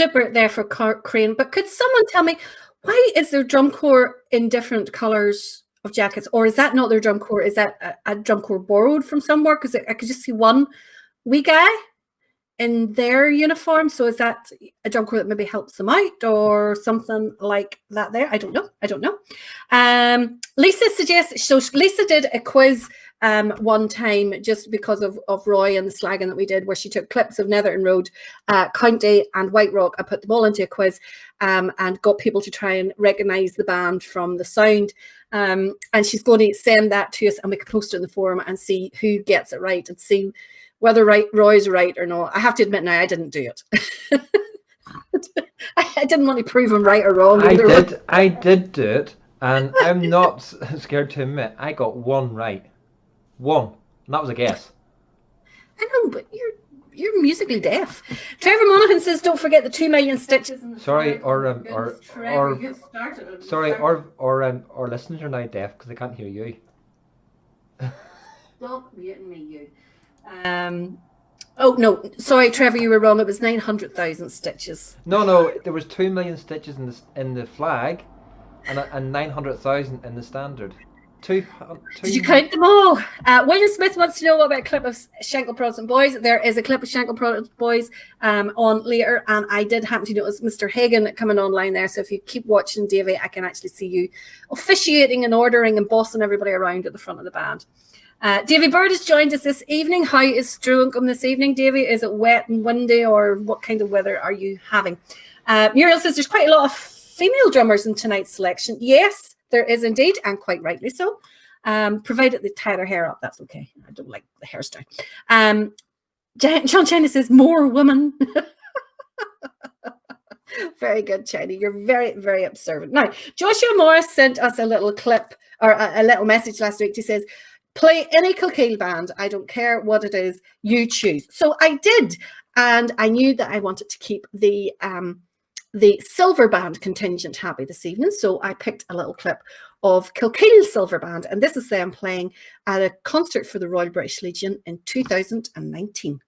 S1: Super there for Crane. But could someone tell me, why is their drum corps in different colours of jackets? Or is that not their drum corps? Is that a drum corps borrowed from somewhere? Because I could just see one wee guy in their uniform. So is that a drum corps that maybe helps them out or something like that there? I don't know. Lisa suggests, so Lisa did a quiz one time just because of Roy and the slagging that we did, where she took clips of Netherton Road, County and White Rock and put them all into a quiz and got people to try and recognise the band from the sound. And she's going to send that to us and we can post it in the forum and see who gets it right and see whether Roy's right or not. I have to admit now, I didn't do it. I didn't want to prove him right or wrong.
S2: I did do it, and I'm not scared to admit I got one right. One. And that was a guess.
S1: I know, but you're musically deaf. Trevor Monaghan says, "Don't forget the 2 million stitches." In the
S2: sorry, or listeners are now deaf because they can't hear you.
S1: Stop muting me, you. Oh no, sorry, Trevor, you were wrong. It was 900,000 stitches.
S2: No, there was 2 million stitches in the flag, and 900,000 in the standard. Did
S1: you count them all? William Smith wants to know about a clip of Shankill Protestant Boys. There is a clip of Shankill Protestant Boys on later, and I did happen to notice Mr. Hagan coming online there. So if you keep watching, Davey, I can actually see you officiating and ordering and bossing everybody around at the front of the band. Davy Bird has joined us this evening. How is Struancum this evening, Davy? Is it wet and windy, or what kind of weather are you having? Muriel says there's quite a lot of female drummers in tonight's selection. Yes, there is indeed, and quite rightly so. Provided they tie their hair up, that's okay. I don't like the hairstyle. John China says more women. Very good, China. You're very, very observant. Now, Joshua Morris sent us a little clip or a little message last week. He says, play any Kilkeel band. I don't care what it is, you choose. So I did, and I knew that I wanted to keep the Silver Band contingent happy this evening. So I picked a little clip of Kilkeel Silver Band, and this is them playing at a concert for the Royal British Legion in 2019.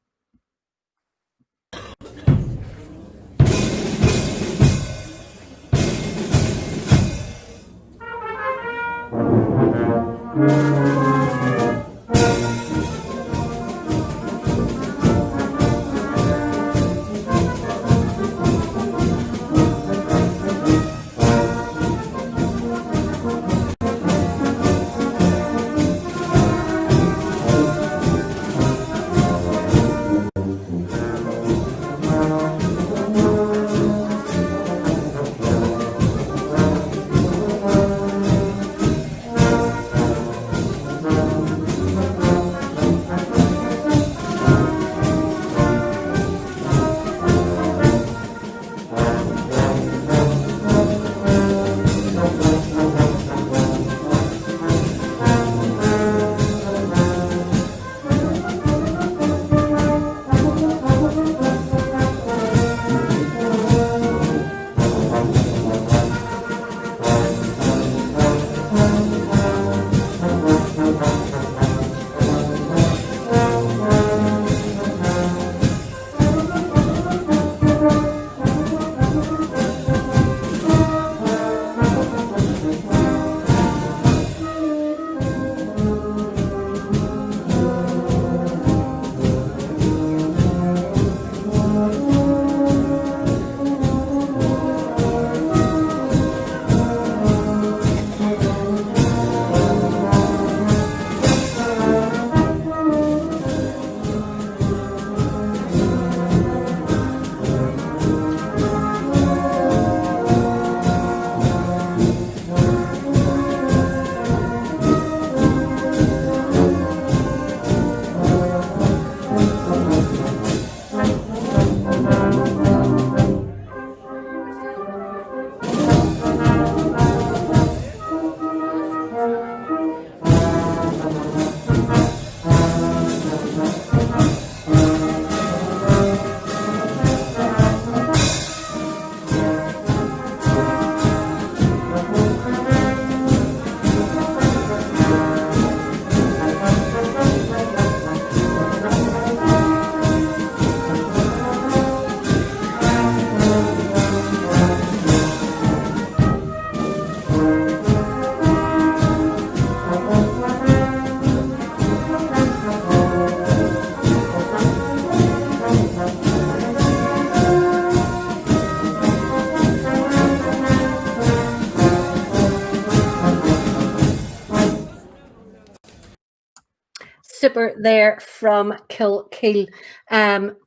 S1: clipper there from Kilkeel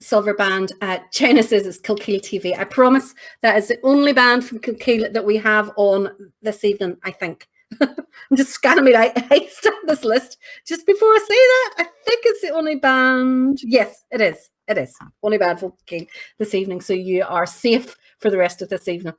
S1: Silver Band. China says it's Kilkeel TV. I promise that is the only band from Kilkeel that we have on this evening, I think. I'm just scanning me. I start this list just before I say that. I think it's the only band. Yes, it is. It is. Only band from Kilkeel this evening. So you are safe for the rest of this evening.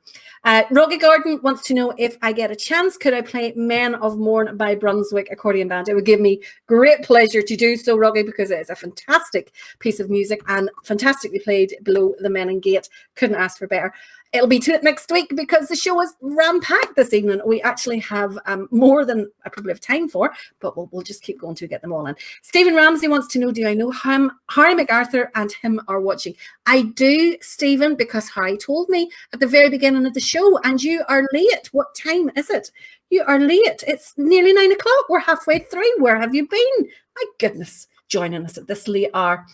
S1: Rocky Gordon wants to know if I get a chance, could I play Men of Morn by Brunswick Accordion Band? It would give me great pleasure to do so, Rocky, because it is a fantastic piece of music and fantastically played below the Menin Gate. Couldn't ask for better. It'll be to it next week because the show is ram-packed this evening. We actually have more than I probably have time for, but we'll just keep going to get them all in. Stephen Ramsey wants to know, do I know Harry MacArthur and him are watching? I do, Stephen, because Harry told me at the very beginning of the show, and you are late. What time is it? You are late. It's nearly 9 o'clock. We're halfway through. Where have you been? My goodness, joining us at this late hour.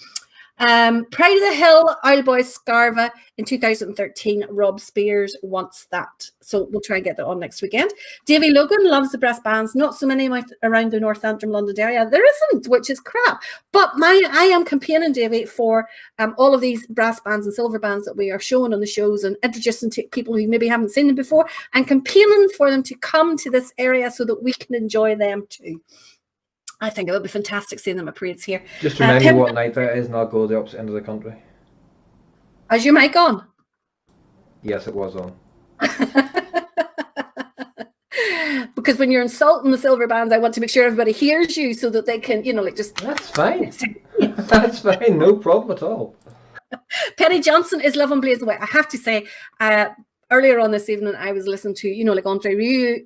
S1: Pride of the Hill, Isle Boys Scarva in 2013. Rob Spears wants that, so we'll try and get that on next weekend. Davy Logan loves the brass bands. Not so many around the North Antrim, London area. There isn't, which is crap. But I am campaigning, Davy, for all of these brass bands and silver bands that we are showing on the shows and introducing to people who maybe haven't seen them before, and campaigning for them to come to this area so that we can enjoy them too. I think it would be fantastic seeing them at parades here.
S2: Just remind me what night that is, and I'll go the opposite end of the country.
S1: Is your mic on?
S2: Yes, it was on.
S1: Because when you're insulting the silver bands, I want to make sure everybody hears you so that they can, like just...
S2: That's fine. That's fine. No problem at all.
S1: Penny Johnson is loving Blaze Away. I have to say... earlier on this evening, I was listening to, like Andre Rieu,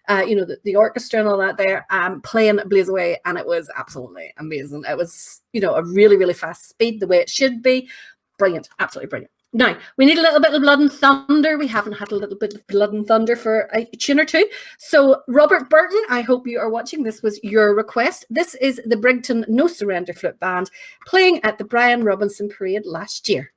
S1: the orchestra and all that there, playing Blaze Away, and it was absolutely amazing. It was, a really, really fast speed, the way it should be. Brilliant, absolutely brilliant. Now, we need a little bit of blood and thunder. We haven't had a little bit of blood and thunder for a tune or two. So, Robert Burton, I hope you are watching. This was your request. This is the Brigton No Surrender Flute Band playing at the Brian Robinson Parade last year.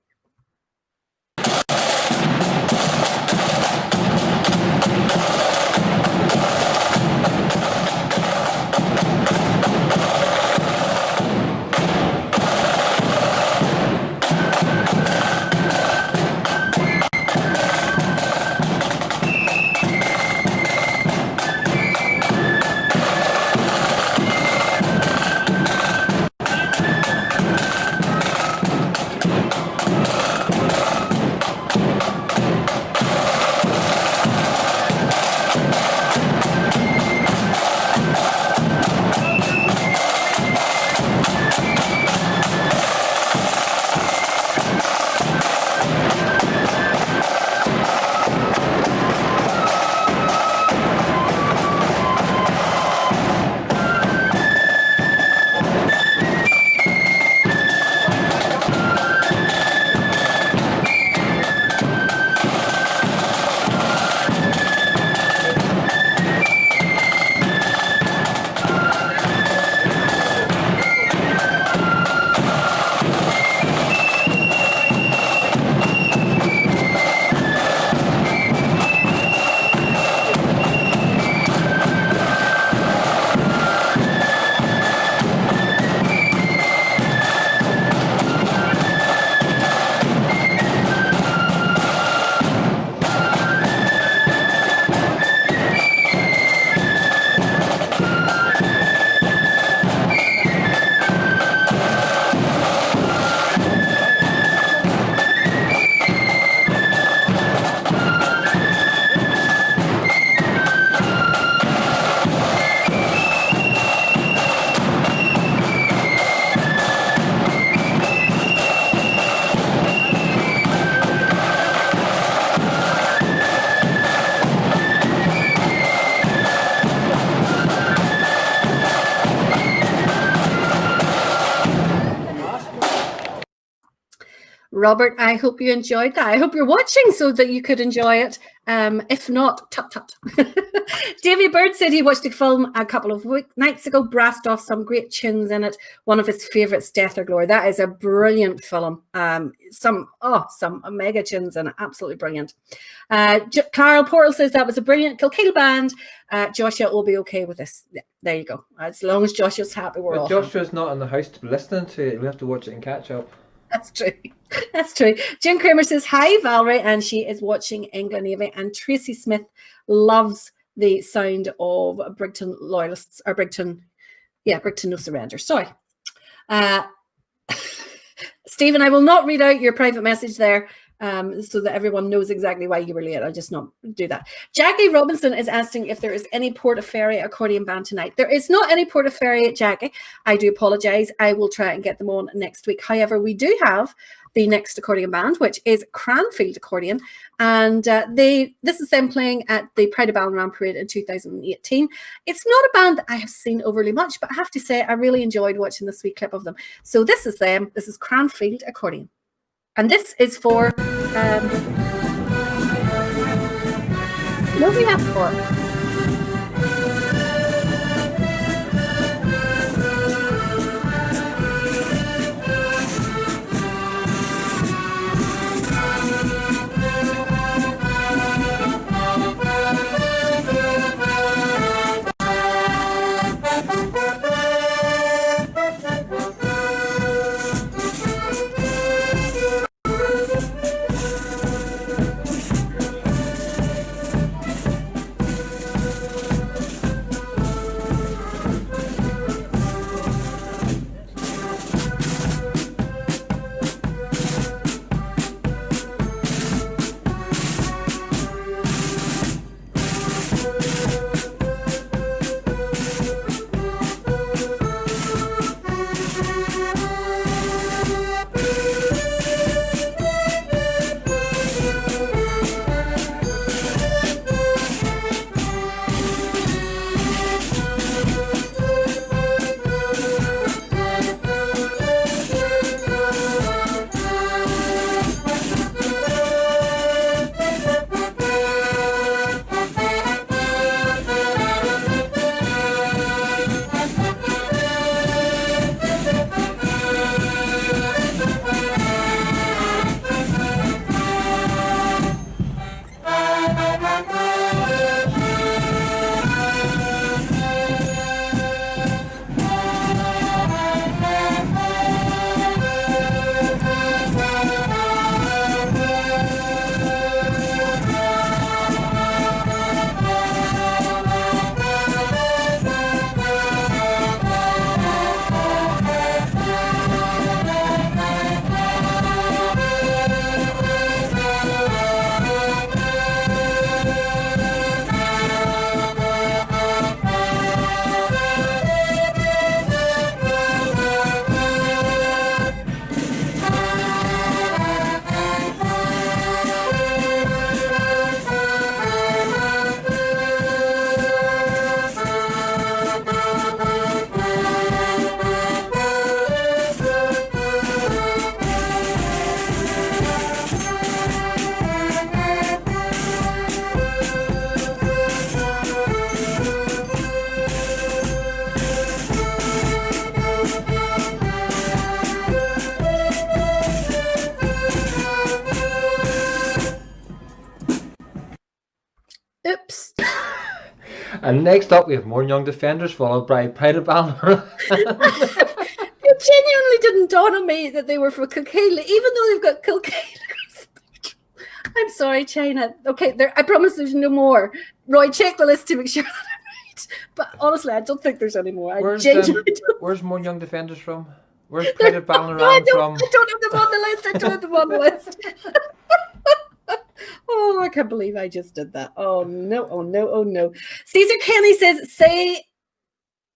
S1: Robert, I hope you enjoyed that. I hope you're watching so that you could enjoy it. If not, tut tut. Davy Bird said he watched the film a couple of nights ago, brassed off some great tunes in it. One of his favourites, Death or Glory. That is a brilliant film. Some mega tunes in it. Absolutely brilliant. Carl Portal says that was a brilliant Kilkeel band. Joshua will be okay with this. Yeah, there you go. As long as Joshua's happy, we're all
S2: But
S1: happy.
S2: Joshua's not in the house to be listening to it. We have to watch it and catch up.
S1: That's true. That's true. Jim Kramer says, hi, Valerie, and she is watching England Navy. And Tracy Smith loves the sound of Brigton loyalists, or Brigton No Surrender. Sorry. Stephen, I will not read out your private message there so that everyone knows exactly why you were late. I'll just not do that. Jackie Robinson is asking if there is any Portaferry accordion band tonight. There is not any Portaferry, Jackie. I do apologise. I will try and get them on next week. However, we do have the next accordion band, which is Cranfield Accordion. And this is them playing at the Pride of Ballinram Parade in 2018. It's not a band that I have seen overly much, but I have to say I really enjoyed watching the sweet clip of them. So this is them. This is Cranfield Accordion. And this is for... what do we have for? Oops.
S2: And next up, we have more Young Defenders, followed by Pride of Ballinram.
S1: It genuinely didn't dawn on me that they were for Kilkeel, even though they've got Kilkeel. I'm sorry, China. Okay, I promise there's no more. Roy, check the list to make sure that I'm right. But honestly, I don't think there's any more.
S2: Where's more Young Defenders from? Where's Pride of Ballinram from?
S1: I don't have them on the list. I don't have them on the list. Oh, I can't believe I just did that. Oh, no, oh, no, oh, no. Caesar Kenny says, say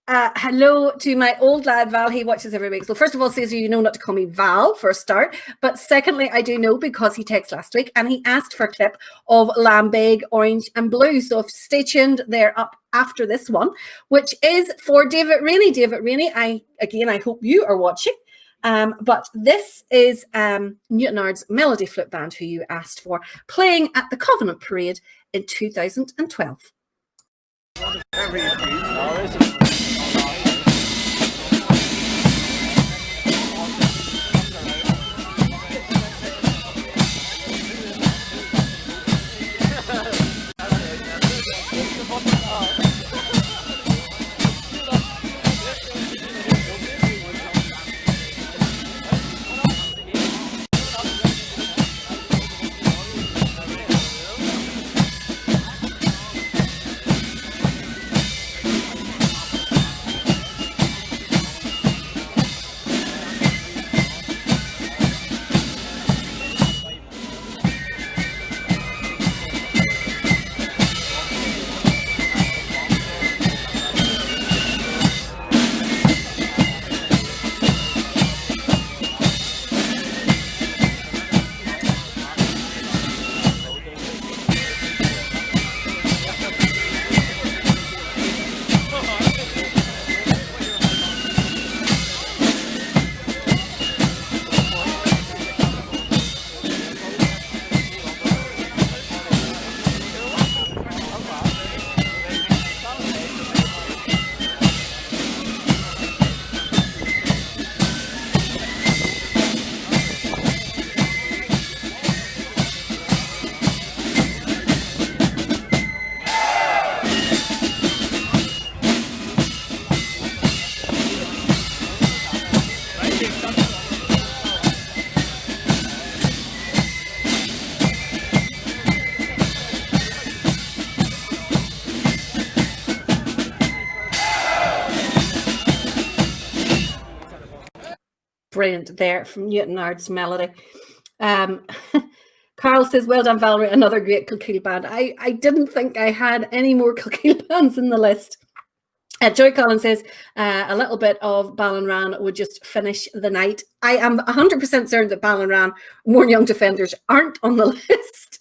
S1: hello to my old lad, Val. He watches every week. So first of all, Caesar, you know not to call me Val for a start. But secondly, I do know because he texted last week and he asked for a clip of Lambeg, Orange and Blue. So stay tuned. They're up after this one, which is for David Rainey. David Rainey, I hope you are watching. But this is Newtonard's Melody Flute Band, who you asked for, playing at the Covenant Parade in 2012. brilliant there from Newton Ards Melody. Carl says, well done, Valerie, another great Kilkeel band. I didn't think I had any more Kilkeel bands in the list. Joy Collins says, a little bit of Ballinran would just finish the night. I am 100% certain that Ballinran, Mourne Young Defenders, aren't on the list.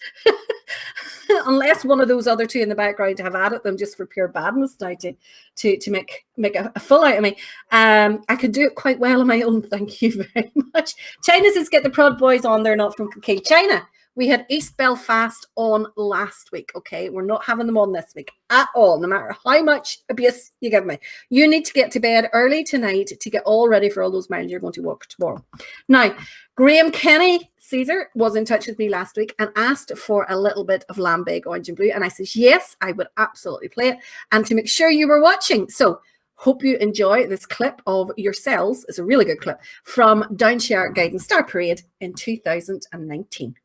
S1: Unless one of those other two in the background have added them just for pure badness now to make a full out of me. I could do it quite well on my own. Thank you very much. China says, get the Prod Boys on. They're not from Kilkeel. China, we had East Belfast on last week, okay? We're not having them on this week at all, no matter how much abuse you give me. You need to get to bed early tonight to get all ready for all those miles you're going to walk tomorrow. Now, Graham Kenny Caesar was in touch with me last week and asked for a little bit of Lambeg Orange and Blue, and I said, yes, I would absolutely play it, and to make sure you were watching. So, hope you enjoy this clip of yourselves. It's a really good clip from Downshire Guiding Star Parade in 2019.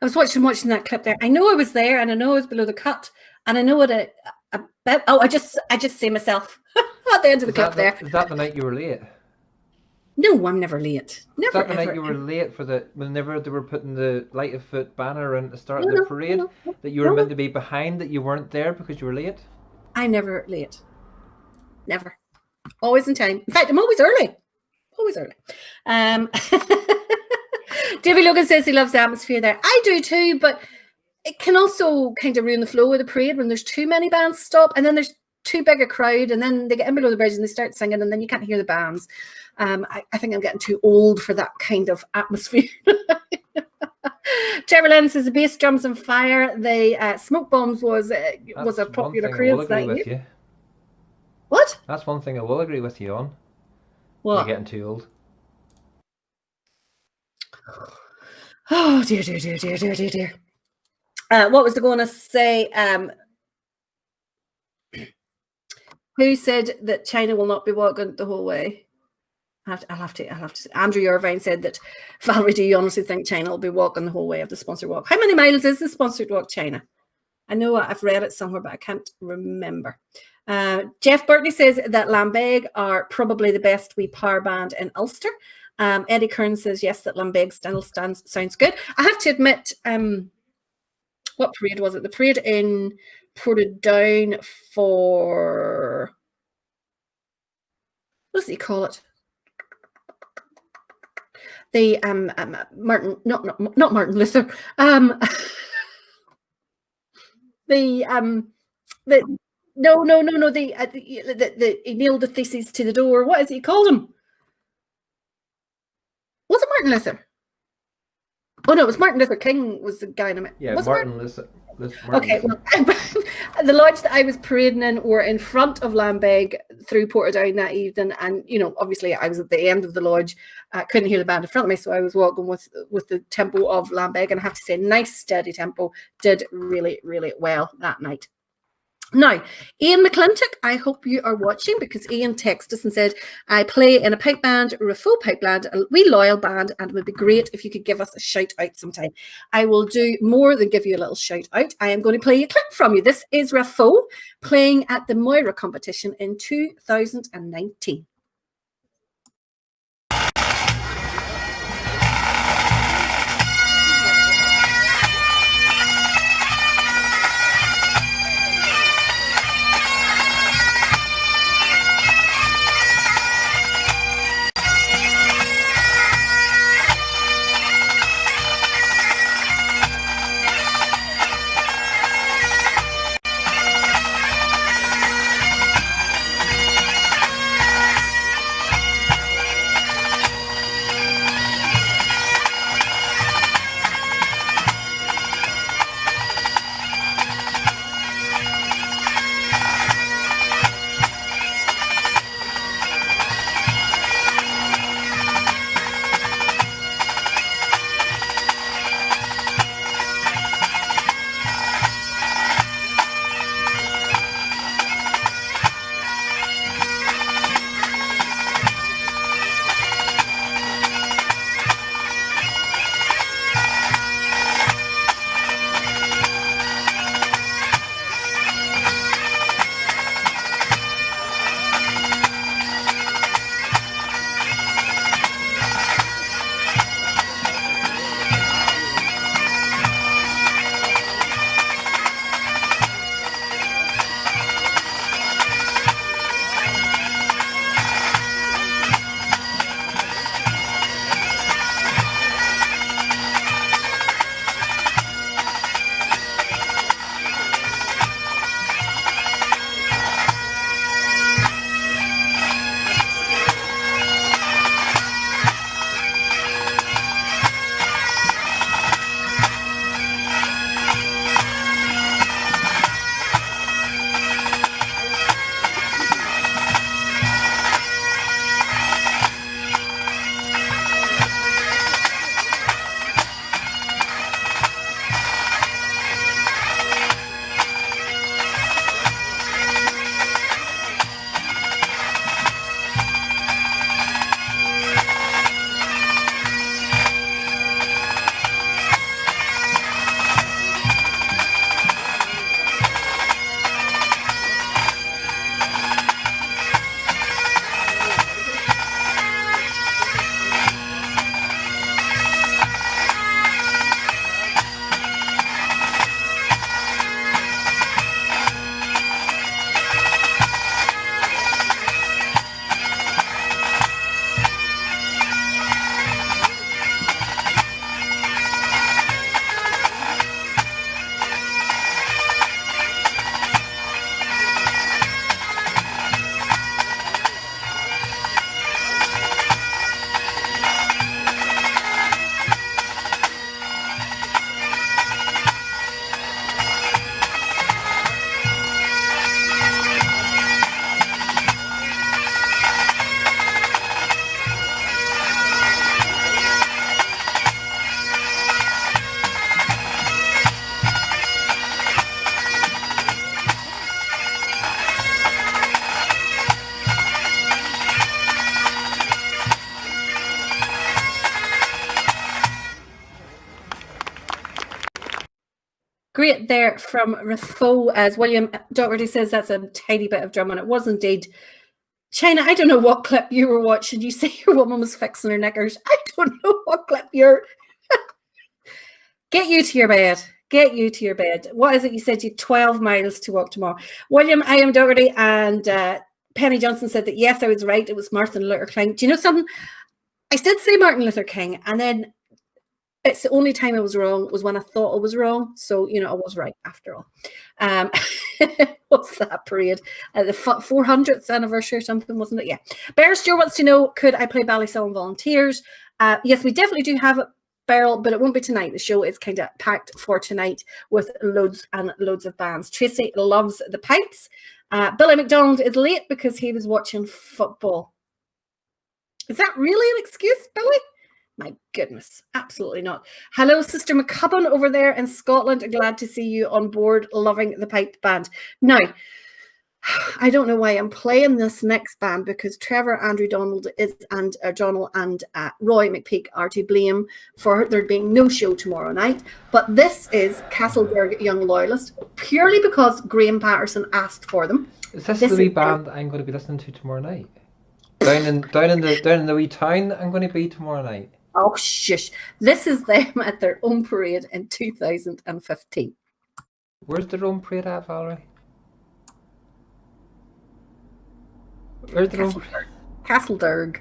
S1: I was watching that clip there. I know I was there, and I know I was below the cut, and I know what a bit. Oh, I just see myself at the end of the clip there.
S2: Is that the night you were late?
S1: No, I'm never late. Never.
S2: Is that the night you were late for whenever they were putting the Light of Foot banner in at the start of the parade? No, that you were meant to be behind, that you weren't there because you were late?
S1: I'm never late. Never. Always in time. In fact, I'm always early. Always early. Davy Logan says he loves the atmosphere there. I do too, but it can also kind of ruin the flow of the parade when there's too many bands stop, and then there's too big a crowd, and then they get in below the bridge and they start singing, and then you can't hear the bands. I think I'm getting too old for that kind of atmosphere. Trevor Lennon says the bass drums and fire. The smoke bombs was a popular craze that year. What?
S2: That's one thing I will agree with you on.
S1: What?
S2: You're getting too old.
S1: Oh dear. What was I going to say? Who said that China will not be walking the whole way? I'll have to. Andrew Irvine said that. Valerie, do you honestly think China will be walking the whole way of the sponsored walk? How many miles is the sponsored walk, China? I know I've read it somewhere, but I can't remember. Jeff Burtley says that Lambeg are probably the best wee power band in Ulster. Eddie Kern says yes, that Lambeg still sounds good. I have to admit, what parade was it? The parade in Portadown for, what does he call it? The Martin, not Martin Luther. The No. He nailed the theses to the door. What is it he called him? Was it Martin Luther? Oh no, it was Martin Luther King was the guy in it.
S2: Yeah,
S1: Was
S2: Martin
S1: Martin?
S2: Luther.
S1: Okay, well, the lodge that I was parading in were in front of Lambeg through Portadown that evening, and obviously I was at the end of the lodge. I couldn't hear the band in front of me, so I was walking with the tempo of Lambeg, and I have to say, nice steady tempo. Did really, really well that night. Now, Ian McClintock, I hope you are watching, because Ian texted us and said, I play in a pipe band or a full pipe band, a wee loyal band, and it would be great if you could give us a shout out sometime. I will do more than give you a little shout out. I am going to play a clip from you. This is Raffo playing at the Moira competition in 2019. Great there from Raffo, as William Doherty says that's a tiny bit of drum, and it was indeed. China, I don't know what clip you were watching. You say your woman was fixing her knickers. I don't know what clip you're... Get you to your bed. Get you to your bed. What is it? You said you had 12 miles to walk tomorrow. William, I am Doherty, and Penny Johnson said that, yes, I was right. It was Martin Luther King. Do you know something? I did say Martin Luther King, and then It's the only time I was wrong was when I thought I was wrong. So, you know, I was right after all. What's that parade? The 400th anniversary or something, wasn't it? Yeah. Bear Stewart wants to know, could I play Ballysullen Volunteers? Yes, we definitely do have it, Beryl, but it won't be tonight. The show is kind of packed for tonight with loads and loads of bands. Tracy loves the pipes. Billy McDonald is late because he was watching football. Is that really an excuse, Billy? My goodness, absolutely not. Hello, Sister McCubbin over there in Scotland. Glad to see you on board, loving the piped band. Now, I don't know why I'm playing this next band because Trevor, Andrew Donald and Donald and Roy McPeak are to blame for there being no show tomorrow night. But this is Castleberg Young Loyalist purely because Graham Patterson asked for them.
S2: Is this the wee band I'm going to be listening to tomorrow night? Down in the wee town I'm going to be tomorrow night.
S1: Oh, shush. This is them at their own parade in 2015.
S2: Where's their own parade at, Valerie? Where's their own parade?
S1: Castleberg.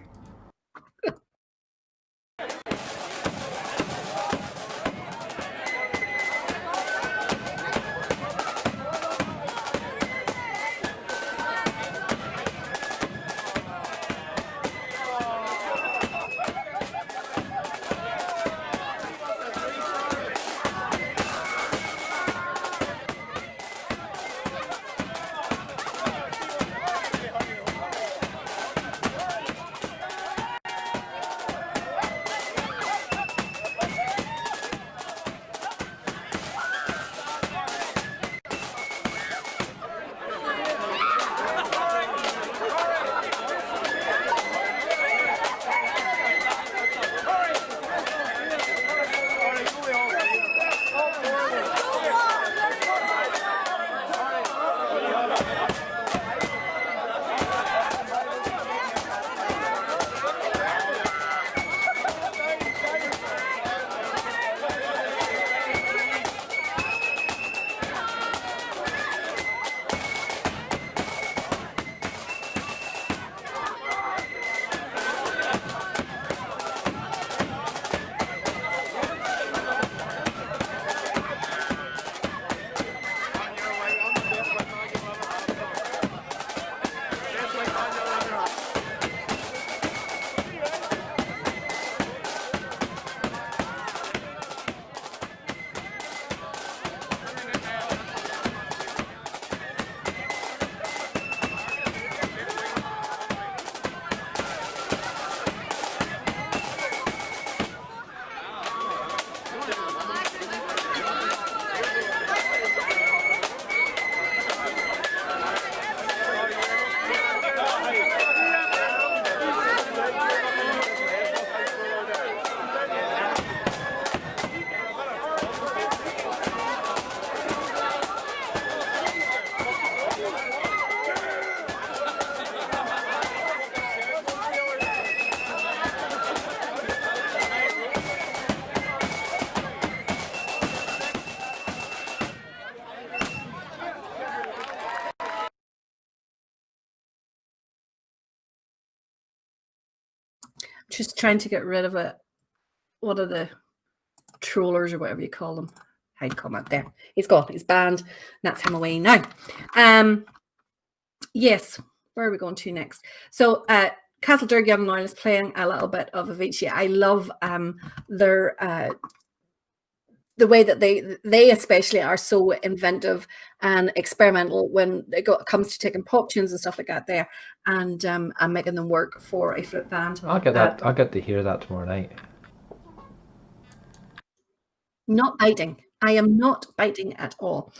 S1: Just trying to get rid of it. What are the trollers or whatever you call them? Hide comment there. He's gone. He's banned. That's him away now. Yes. Where are we going to next? So Castleberg Young Loyalist is playing a little bit of Avicii. I love their the way that they especially are so inventive and experimental when it comes to taking pop tunes and stuff like that there and making them work for a flute band.
S2: I'll get that. I'll get to hear that tomorrow night.
S1: Not biting. I am not biting at all.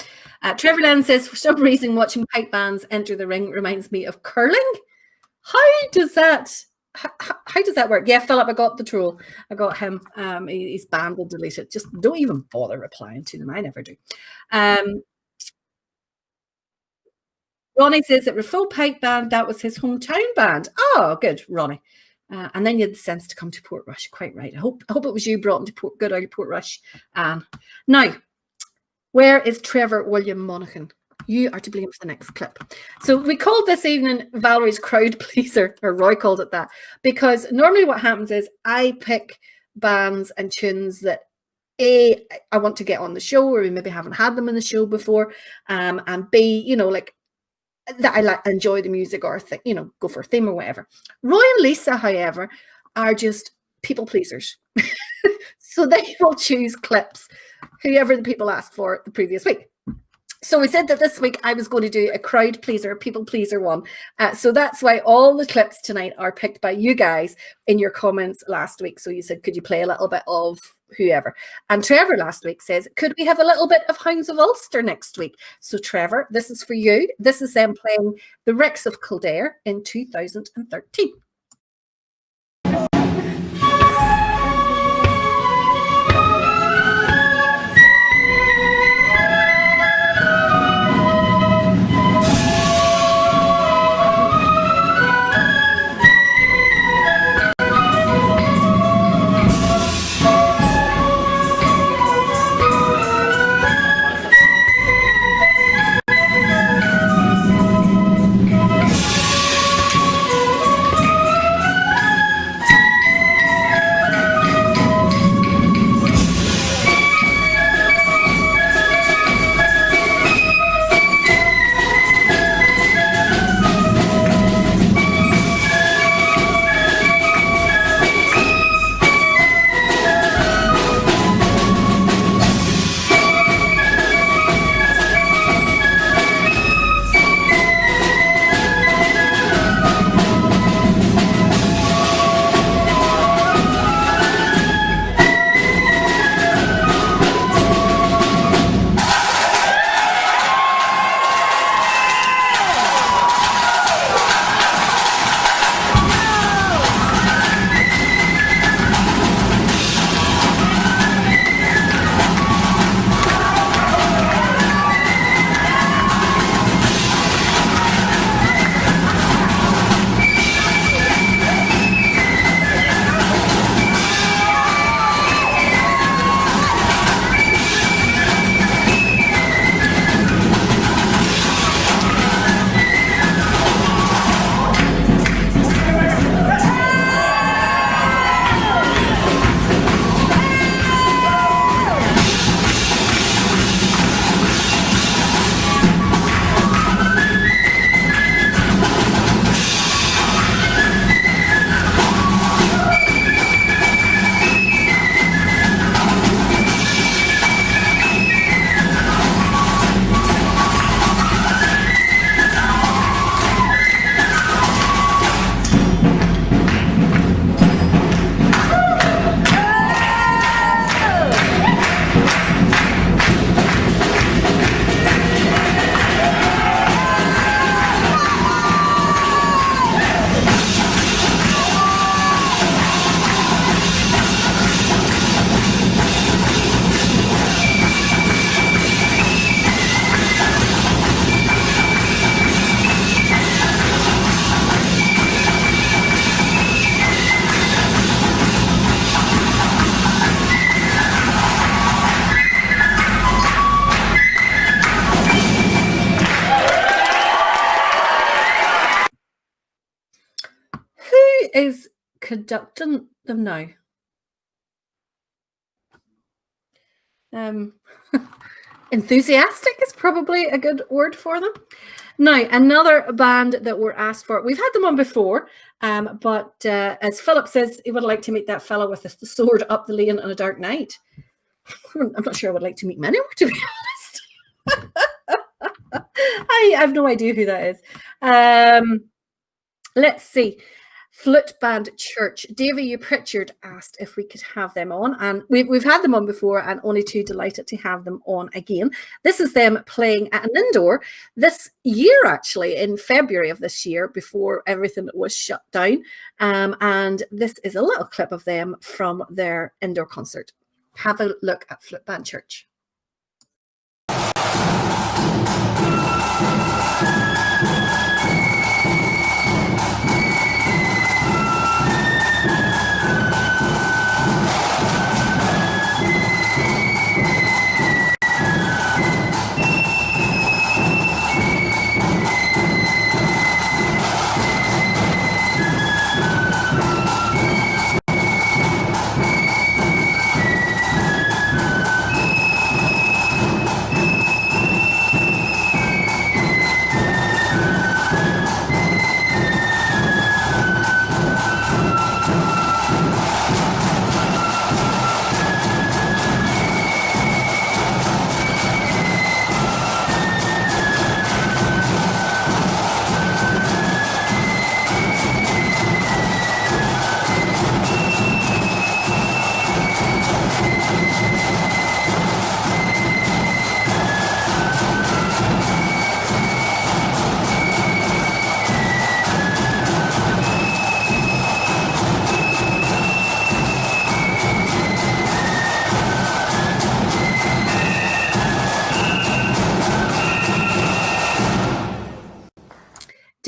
S1: Trevor Lennon says, for some reason, watching pipe bands enter the ring reminds me of curling. How does that work? Yeah, Philip, I got the troll. I got him. He's banned and deleted. Just don't even bother replying to them. I never do. Ronnie says that Full Pipe Band, that was his hometown band. Oh, good, Ronnie. And then you had the sense to come to Portrush. Quite right. I hope it was you brought him to good old Portrush. Now, where is Trevor William Monaghan? You are to blame for the next clip. So we called this evening Valerie's crowd pleaser, or Roy called it that, because normally what happens is I pick bands and tunes that A, I want to get on the show, or we maybe haven't had them in the show before, and B, you know, like that I like enjoy the music, or you know, go for a theme or whatever. Roy and Lisa, however, are just people pleasers. So they will choose clips, whoever the people asked for the previous week. So we said that this week I was going to do a crowd pleaser, people pleaser one. So that's why all the clips tonight are picked by you guys in your comments last week. So you said, could you play a little bit of whoever? And Trevor last week says, could we have a little bit of Hounds of Ulster next week? So Trevor, this is for you. This is them playing the Rex of Kildare in 2013. Is conducting them now? Enthusiastic is probably a good word for them. Now, another band that were asked for, we've had them on before, but as Philip says, he would like to meet that fellow with the sword up the lane on a dark night. I'm not sure I would like to meet many more, to be honest. I have no idea who that is. Let's see. Flute Band Church. Davy U. Pritchard asked if we could have them on, and we've had them on before, and only too delighted to have them on again. This is them playing at an indoor this year, actually, in February of this year, before everything was shut down. And this is a little clip of them from their indoor concert. Have a look at Flute Band Church.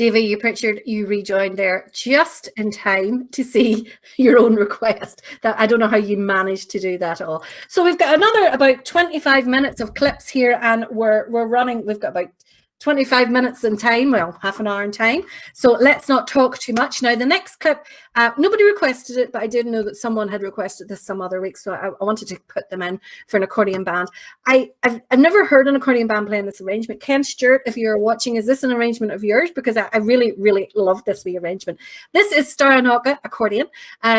S1: Davy, you Pritchard, you rejoined there just in time to see your own request. That I don't know how you managed to do that all. So we've got another about 25 minutes of clips here, and we're running. We've got about 25 minutes in time, well, half an hour in time. So let's not talk too much. Now, the next clip, nobody requested it, but I did know that someone had requested this some other week, so I wanted to put them in for an accordion band. I've never heard an accordion band playing this arrangement. Ken Stewart, if you're watching, is this an arrangement of yours? Because I really, really love this wee arrangement. This is Staranoka accordion.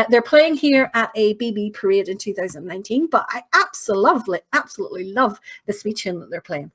S1: They're playing here at a BB parade in 2019, but I absolutely love this wee tune that they're playing.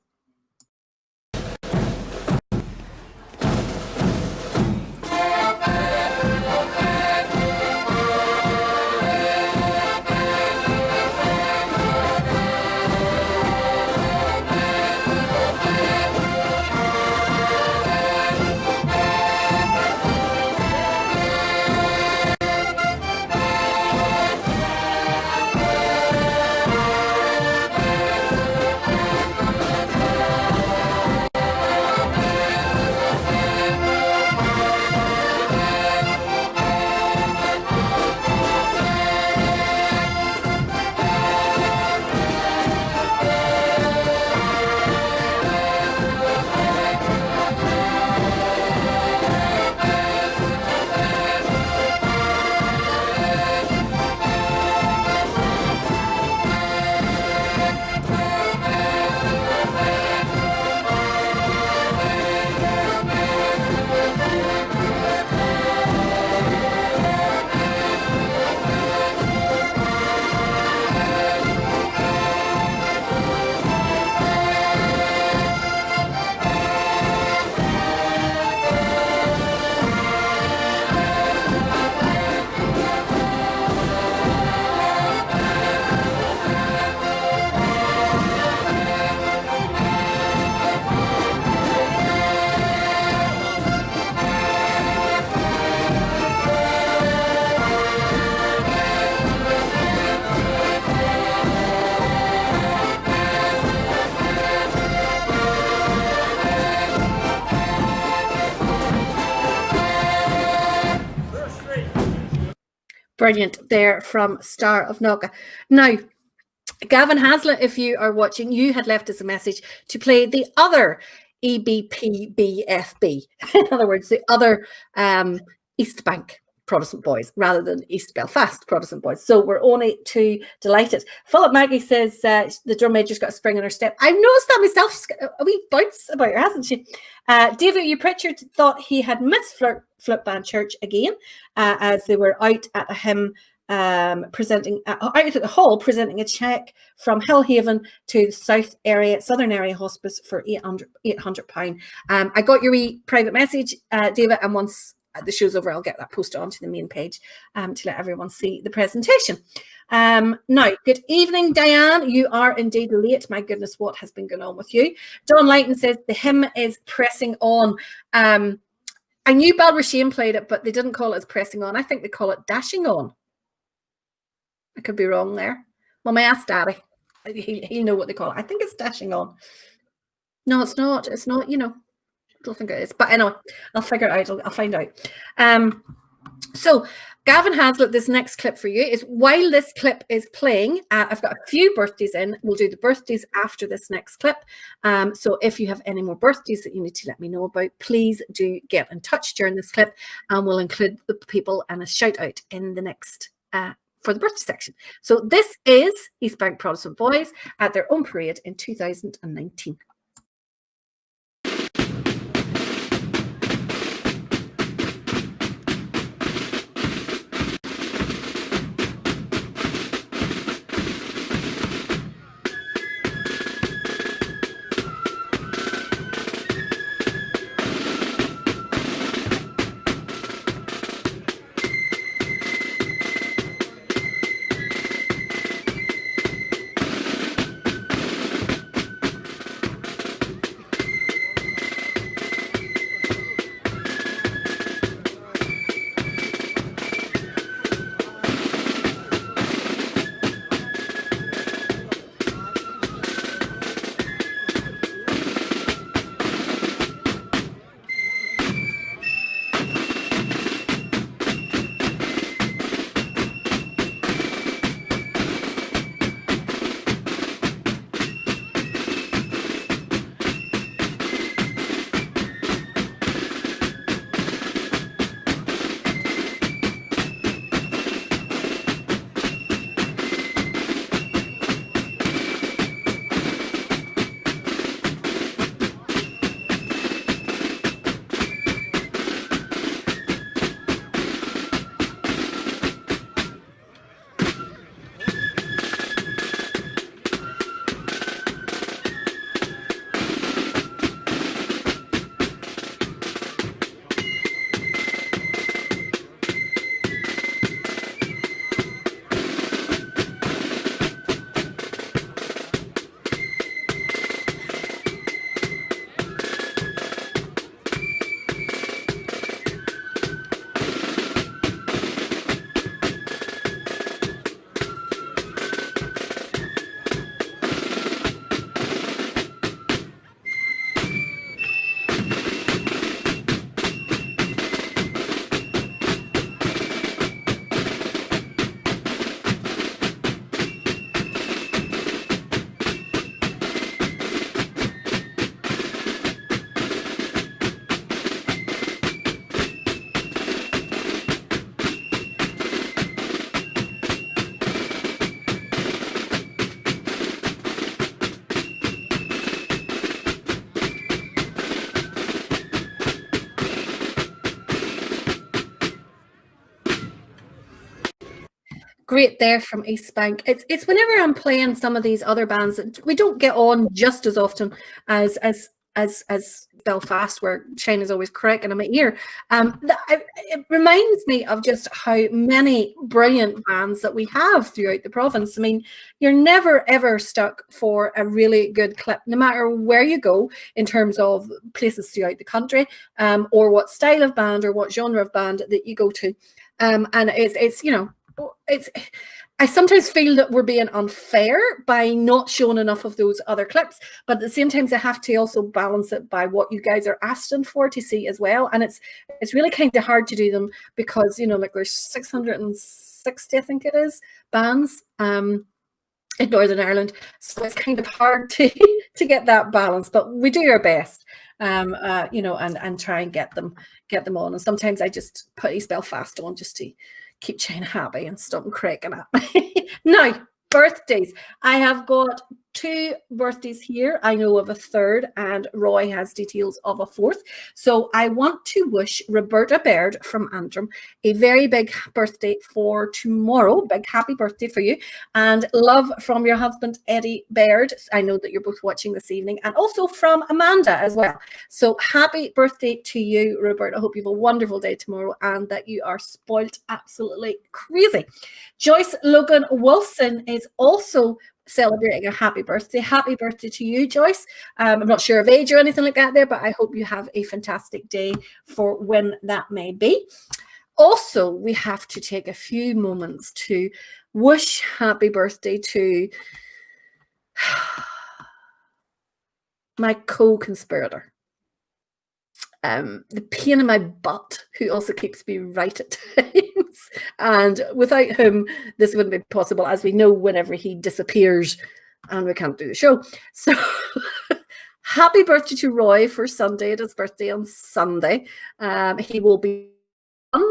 S1: Brilliant there from Star of Noga. Now, Gavin Haslett, if you are watching, you had left us a message to play the other EBPBFB. In other words, the other East Bank Protestant boys rather than East Belfast Protestant boys. So we're only too delighted. Philip Maggie says the drum major's got a spring in her step. I've noticed that myself. She's got a wee bounce about her, hasn't she? David U. Pritchard thought he had missed Flip Band Church again as they were out at a hymn presenting out at the hall, presenting a cheque from Hillhaven to the southern area hospice for £800. I got your wee private message, David, and once the show's over, I'll get that posted onto the main page to let everyone see the presentation. Now, good evening, Diane. You are indeed late. My goodness, what has been going on with you? Don Lighton says the hymn is pressing on. I knew Balrashane played it, but they didn't call it as pressing on. I think they call it dashing on. I could be wrong there. Well, may ask Daddy. He'll know what they call it. I think it's dashing on. No, it's not. It's not, you know. I don't think it is. But anyway, I'll figure it out. I'll find out. So Gavin Haslett, this next clip for you is while this clip is playing, I've got a few birthdays in. We'll do the birthdays after this next clip. So if you have any more birthdays that you need to let me know about, please do get in touch during this clip and we'll include the people and a shout out in the next for the birthday section. So this is East Bank Protestant Boys at their own parade in 2019. great there from East Bank. It's whenever I'm playing some of these other bands that we don't get on just as often as Belfast, where Shane is always cracking in my ear. It reminds me of just how many brilliant bands that we have throughout the province. I mean, you're never ever stuck for a really good clip, no matter where you go in terms of places throughout the country, or what style of band or what genre of band that you go to. And it's I sometimes feel that we're being unfair by not showing enough of those other clips, but at the same time, I have to also balance it by what you guys are asking for to see as well. And it's really kind of hard to do them because, like there's 660, I think it is, bands in Northern Ireland. So it's kind of hard to get that balance, but we do our best, and try and get them on. And sometimes I just put East Belfast on just to keep Shane happy and stop him cracking up. Now, birthdays. I have got 2 birthdays here. I know of a third, and Roy has details of a fourth. So I want to wish Roberta Baird from Antrim a very big birthday for tomorrow. Big happy birthday for you. And love from your husband, Eddie Baird. I know that you're both watching this evening. And also from Amanda as well. So happy birthday to you, Roberta. I hope you have a wonderful day tomorrow and that you are spoilt absolutely crazy. Joyce Logan Wilson is also celebrating a happy birthday. Happy birthday to you, Joyce. I'm not sure of age or anything like that there, but I hope you have a fantastic day for when that may be. Also, we have to take a few moments to wish happy birthday to my co-conspirator. The pain in my butt, who also keeps me right at times. And without whom, this wouldn't be possible, as we know, whenever he disappears and we can't do the show. So happy birthday to Roy for Sunday. It is birthday on Sunday. He will be on.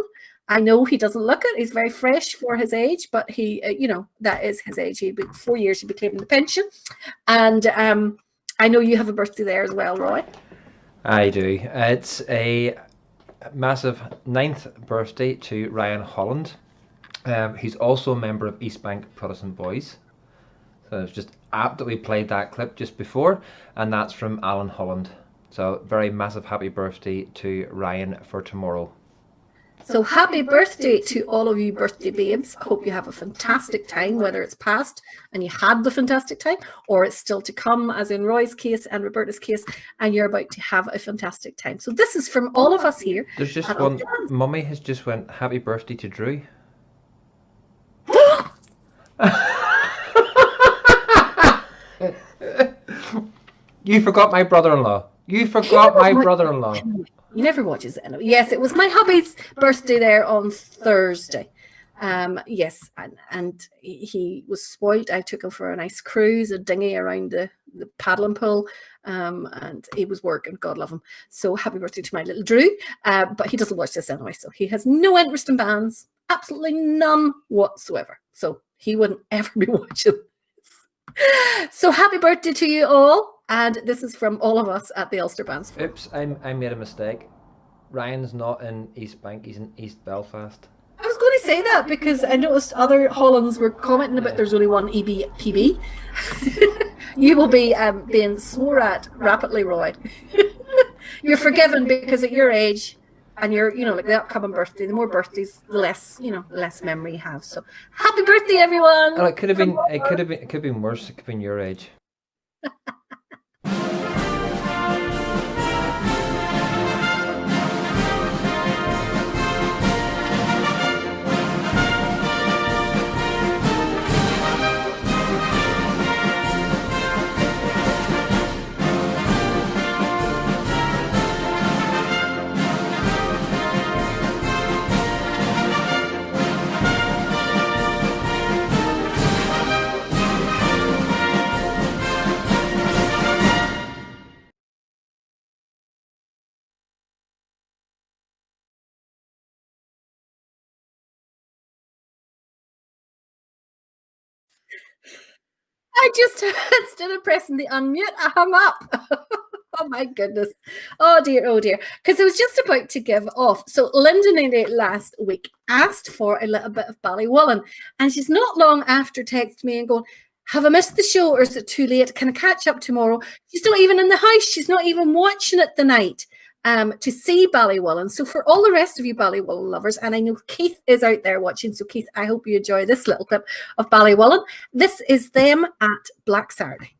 S1: I know he doesn't look it. He's very fresh for his age, but he, that is his age. He'll be 4 years, he'll be claiming the pension. And I know you have a birthday there as well, Roy.
S2: I do. It's a massive 9th birthday to Ryan Holland. He's also a member of East Bank Protestant Boys. So I've just aptly played that clip just before, and that's from Alan Holland. So very massive happy birthday to Ryan for tomorrow.
S1: So happy birthday to all of you birthday babes. I hope you have a fantastic time, whether it's past and you had the fantastic time, or it's still to come, as in Roy's case and Roberta's case, and you're about to have a fantastic time. So this is from all of us here.
S2: There's just one. Mummy has just went, happy birthday to Drew. You forgot my brother-in-law. You forgot my brother-in-law.
S1: He never watches it anyway. Yes, it was my hubby's birthday there on Thursday. Yes, and he was spoilt. I took him for a nice cruise, a dinghy around the paddling pool, and he was working. God love him. So happy birthday to my little Drew. But he doesn't watch this anyway, so he has no interest in bands, absolutely none whatsoever. So he wouldn't ever be watching this. So happy birthday to you all. And this is from all of us at the Ulster Bands Forum.
S2: Oops, I made a mistake. Ryan's not in East Bank, he's in East Belfast.
S1: I was going to say that because I noticed other Hollands were commenting about there's only one EBPB. You will be being swore at rapidly, Roy. You're forgiven because at your age and you're, like the upcoming birthday, the more birthdays, the less, less memory you have. So happy birthday, everyone.
S2: Oh, it could have been worse. It could have been your age.
S1: I just, instead of pressing the unmute, I hung up. Oh my goodness. Oh dear, oh dear. Because I was just about to give off. So Linda Nene last week asked for a little bit of Ballywullen, and she's not long after texted me and going, have I missed the show or is it too late? Can I catch up tomorrow? She's not even in the house. She's not even watching it the night to see Ballywullen. So for all the rest of you Ballywullen lovers, and I know Keith is out there watching, so Keith, I hope you enjoy this little clip of Ballywullen. This is them at Black Saturday.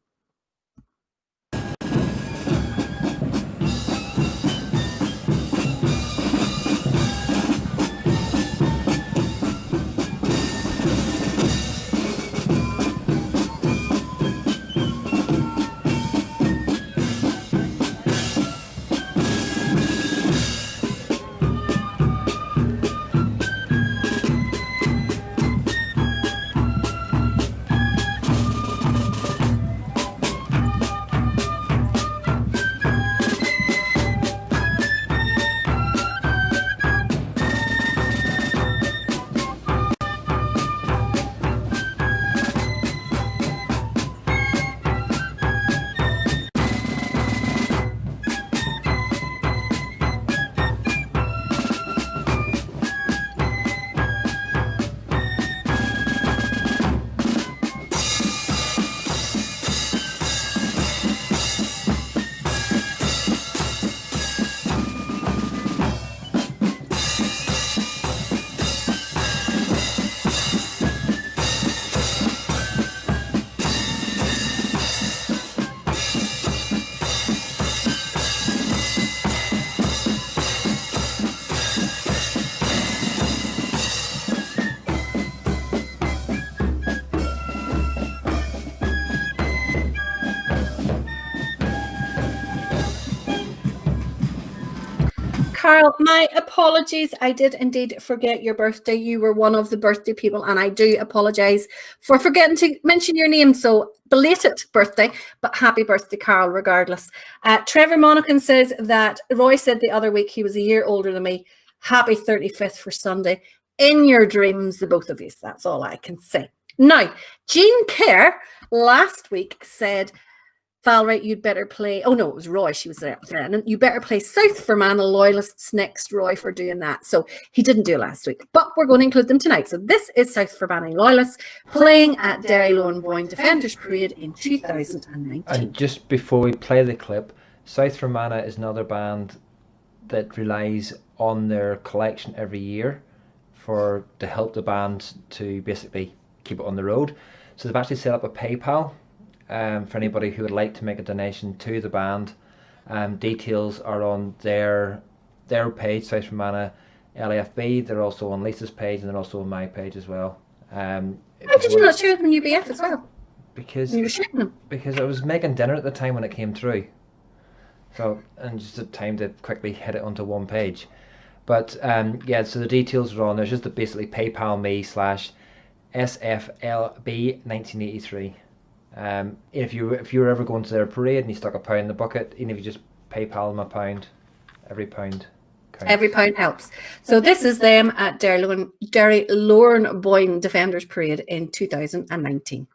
S1: Carl, my apologies. I did indeed forget your birthday. You were one of the birthday people, and I do apologize for forgetting to mention your name. So belated birthday, but happy birthday, Carl, regardless. Trevor Monaghan says that Roy said the other week he was a year older than me. Happy 35th for Sunday. In your dreams, the both of you. That's all I can say. Now, Jean Kerr last week said, Valerie, you'd better play. Oh, no, it was Roy. She was there. And you better play South Fermanagh Loyalists next, Roy, for doing that. So he didn't do it last week, but we're going to include them tonight. So this is South Fermanagh Loyalists playing at Derry Lone Boyne Defenders Parade in 2019.
S2: And just before we play the clip, South Fermanagh is another band that relies on their collection every year to help the band to basically keep it on the road. So they've actually set up a PayPal. For anybody who would like to make a donation to the band. Details are on their page, South Fermanagh LAFB. They're also on Lisa's page, and they're also on my page as well.
S1: Why did you not share them on UBF as well?
S2: Because
S1: you were sharing them.
S2: Because I was making dinner at the time when it came through. So, and just had time to quickly hit it onto one page. But yeah, so the details are on. There's just basically PayPal me /SFLB 1983. If you were ever going to their parade and you stuck £1 in the bucket, even if you just PayPal them £1, every pound counts.
S1: Every pound helps. So this is them at Derry Lone Boyne Defenders Parade in 2019.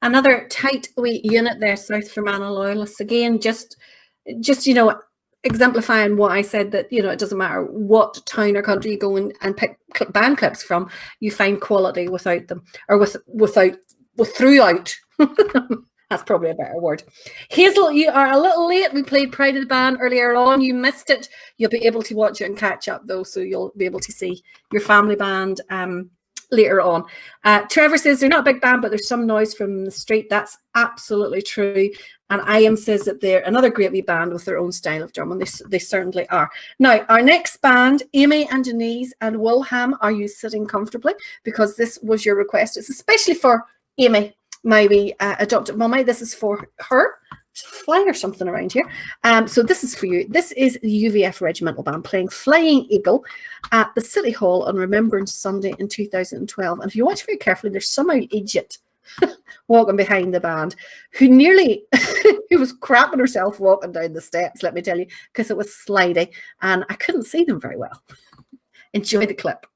S1: Another tight wee unit there, South Fermanagh Loyalists. Again, just exemplifying what I said, that it doesn't matter what town or country you go and pick band clips from, you find quality without them, or throughout. That's probably a better word. Hazel, you are a little late. We played Pride of the Band earlier on. You missed it. You'll be able to watch it and catch up though, so you'll be able to see your family band later on. Trevor says they're not a big band, but there's some noise from the street. That's absolutely true. And Ian says that they're another great wee band with their own style of drum, and they certainly are. Now, our next band, Amy and Denise and Wilham, are you sitting comfortably? Because this was your request. It's especially for Amy, my wee adopted mummy. This is for her. Fly or something around here. So this is for you. This is the UVF Regimental Band playing Flying Eagle at the City Hall on Remembrance Sunday in 2012. And if you watch very carefully, there's some idiot walking behind the band who was crapping herself walking down the steps, let me tell you, because it was slidey and I couldn't see them very well. Enjoy the clip.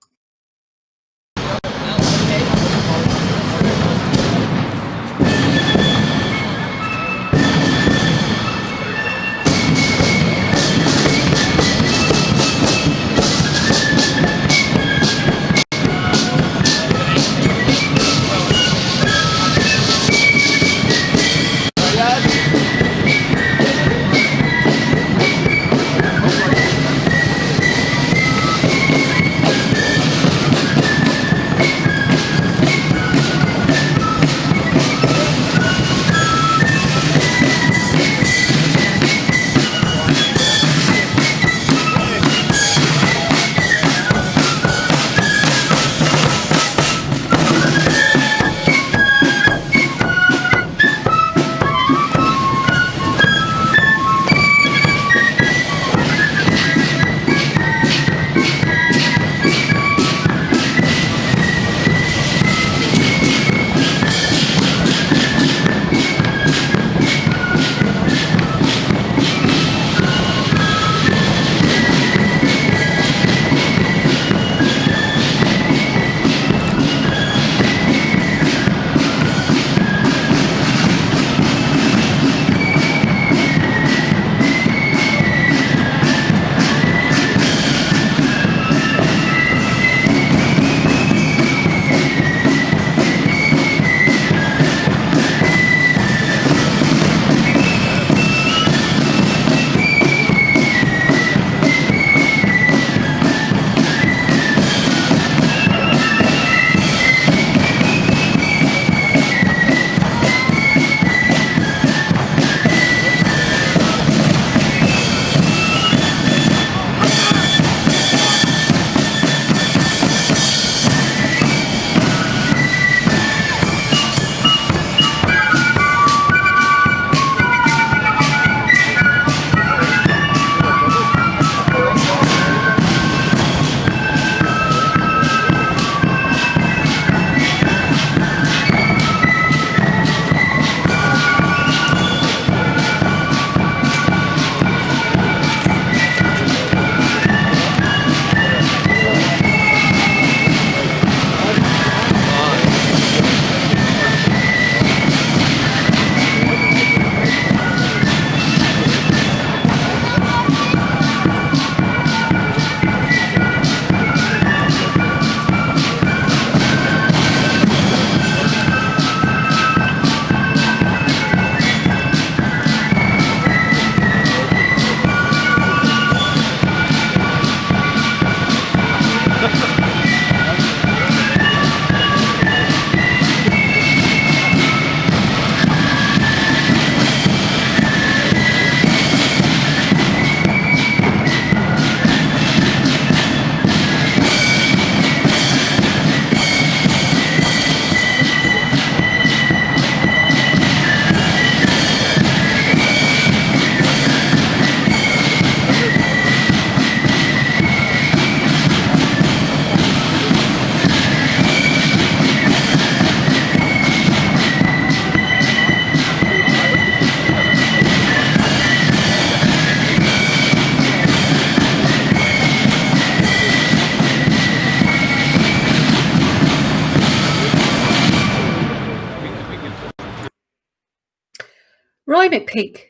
S1: Roy McPeak.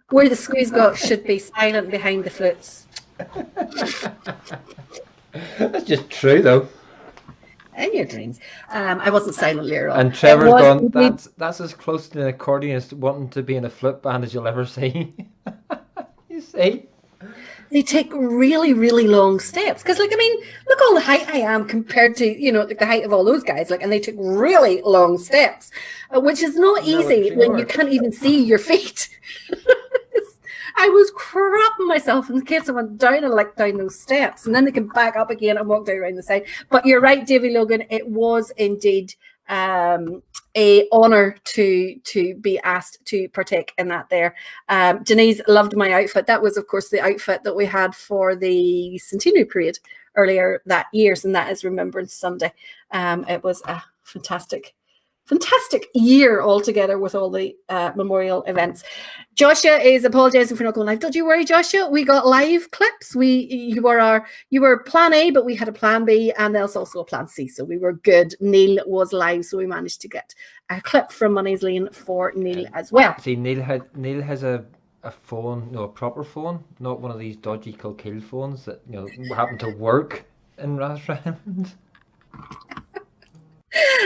S1: Where the squeeze box should be silent behind the flutes.
S2: That's just true, though.
S1: In your dreams. I wasn't silent earlier on.
S2: And Trevor's gone,
S1: indeed,
S2: that's as close to an accordionist wanting to be in a flute band as you'll ever see. You see?
S1: they take really, really long steps. Because, like, I mean, look all the height I am compared to, you know, like the height of all those guys. Like, and they took really long steps, which is not easy when you can't even see your feet. I was crapping myself in case I went down and like down those steps, and then they can back up again and walk down around the side. But you're right, Davy Logan. It was indeed a honour to be asked to partake in that there. Denise loved my outfit. That was, of course, the outfit that we had for the centenary parade earlier that year, and that is Remembrance Sunday. It was a fantastic year altogether with all the memorial events. Joshua is apologising for not going live. Don't you worry, Joshua. We got live clips. You were plan A, but we had a plan B, and there's also a plan C. So we were good. Neil was live, so we managed to get a clip from Money's Lane for Neil as well.
S2: See, Neil has a phone, no, a proper phone, not one of these dodgy Kilkeel phones that, you know, happen to work in Rathround.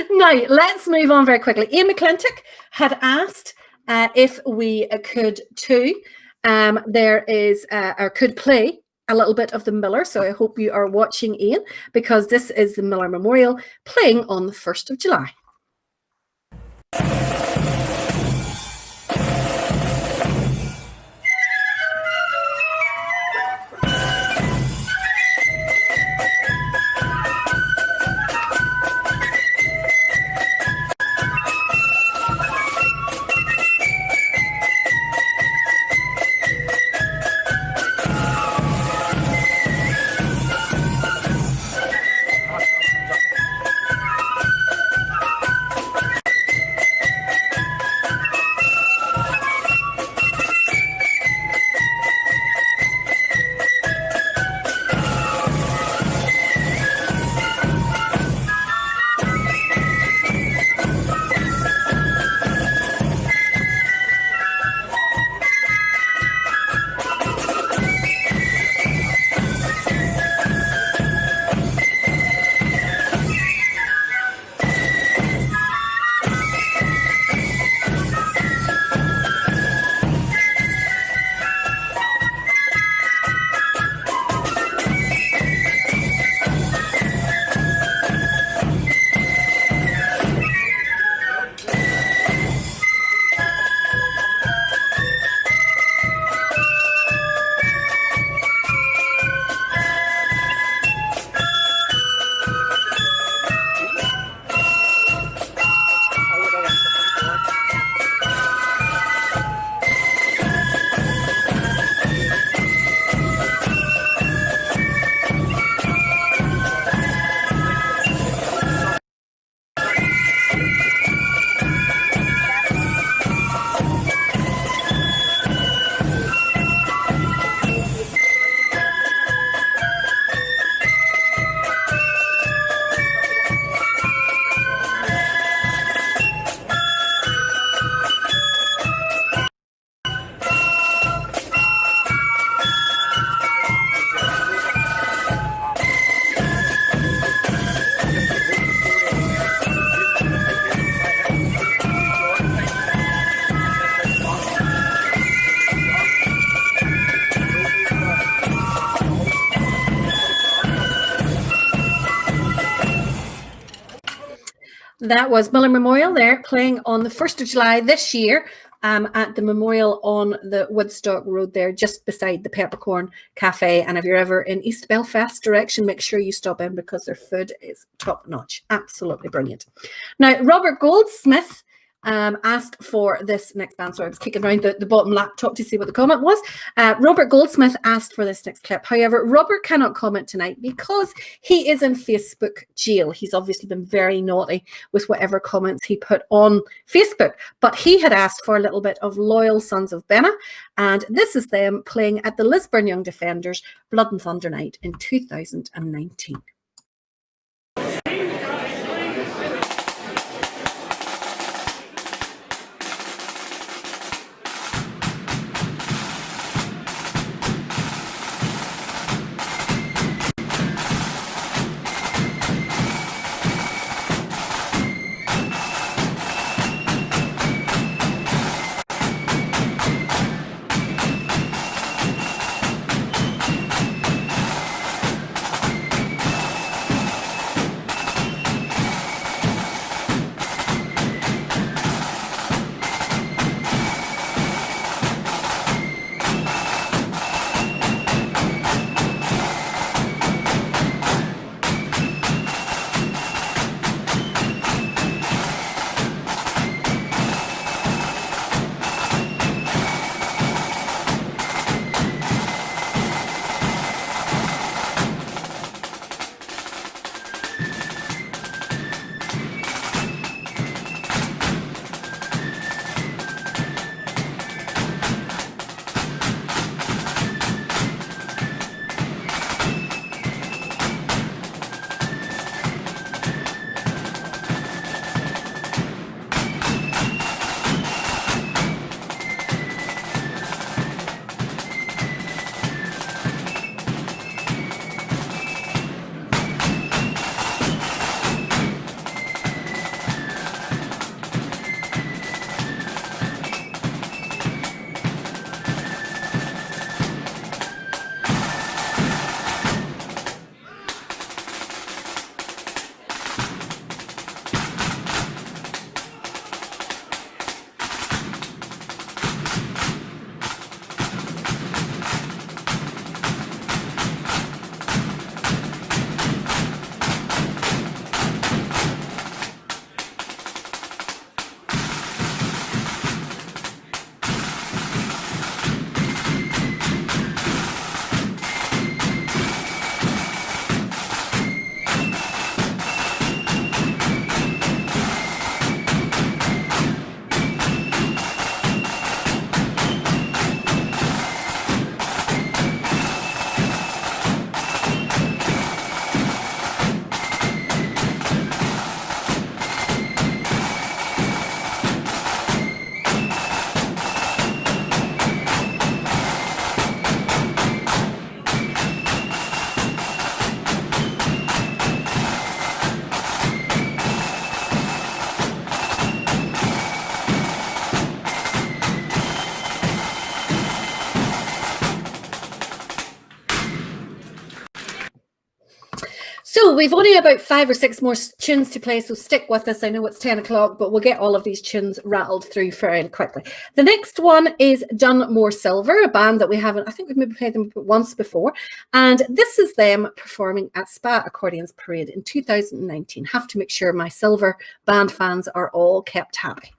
S1: Now, let's move on very quickly. Ian McClintock had asked if we could too. There is, or could play a little bit of the Miller. So I hope you are watching, Ian, because this is the Miller Memorial playing on the 1st of July. That was Miller Memorial there, playing on the 1st of July this year at the memorial on the Woodstock Road there, just beside the Peppercorn Cafe. And if you're ever in East Belfast direction, make sure you stop in because their food is top notch. Absolutely brilliant. Now, Robert Goldsmith asked for this next band. Sorry, I was kicking around the bottom laptop to see what the comment was. Robert Goldsmith asked for this next clip. However, Robert cannot comment tonight because he is in Facebook jail. He's obviously been very naughty with whatever comments he put on Facebook, but he had asked for a little bit of Loyal Sons of Benna, and this is them playing at the Lisburn Young Defenders Blood and Thunder Night in 2019. So we've only about 5 or 6 more tunes to play, so stick with us. I know it's 10 o'clock, but we'll get all of these tunes rattled through fairly quickly. The next one is Dunmore Silver, a band that we haven't, I think we've maybe played them once before. And this is them performing at Spa Accordions Parade in 2019. Have to make sure my Silver band fans are all kept happy.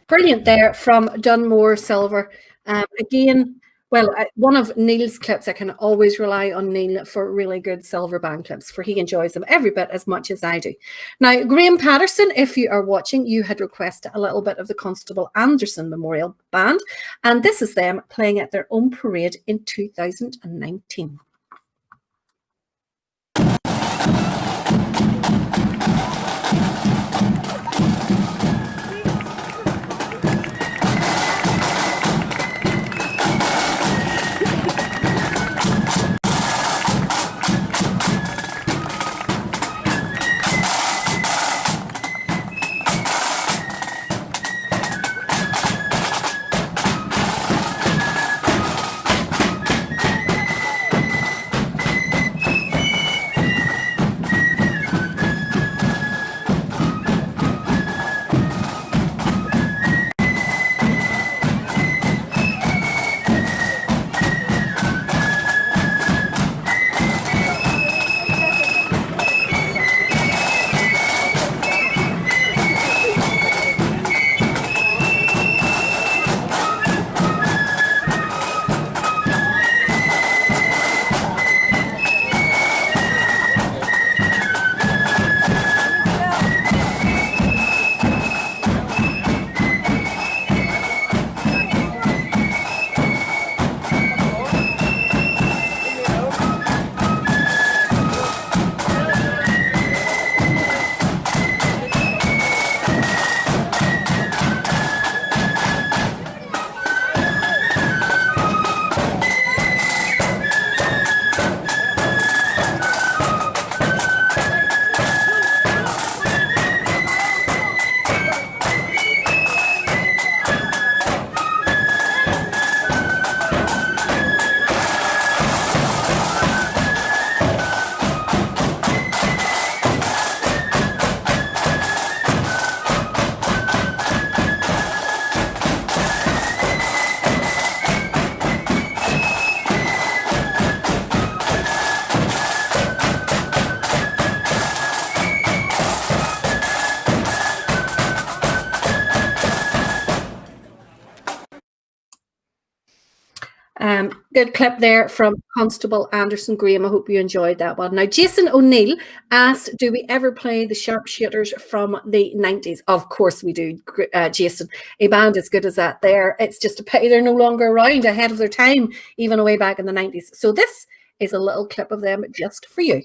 S1: Brilliant there from Dunmore Silver. Again, well, one of Neil's clips, I can always rely on Neil for really good silver band clips, for he enjoys them every bit as much as I do. Now, Graham Patterson, if you are watching, you had requested a little bit of the Constable Anderson Memorial Band, and this is them playing at their own parade in 2019. Good clip there from Constable Anderson Graham. I hope you enjoyed that one. Now, Jason O'Neill asked, do we ever play the Sharpshooters from the 90s? Of course we do, Jason. A band as good as that there. It's just a pity they're no longer around, ahead of their time, even way back in the 90s. So this is a little clip of them just for you.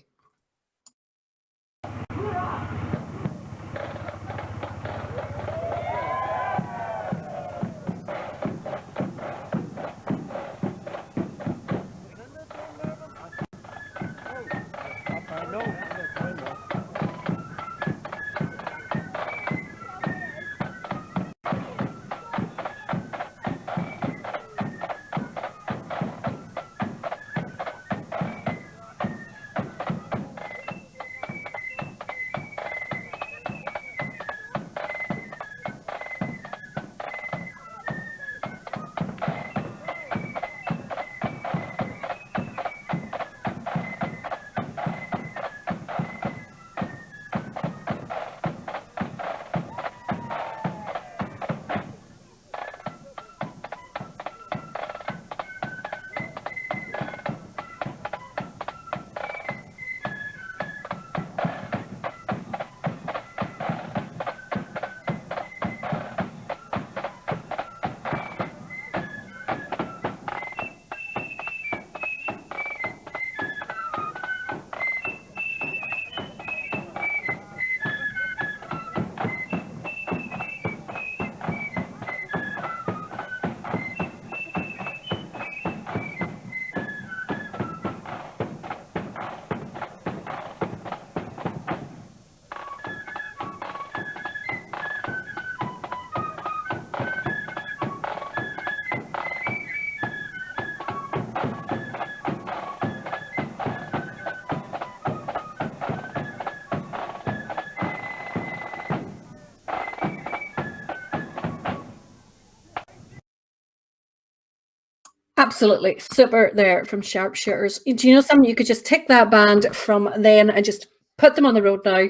S1: Absolutely super there from Sharpshooters. Do you know something? You could just take that band from then and just put them on the road now,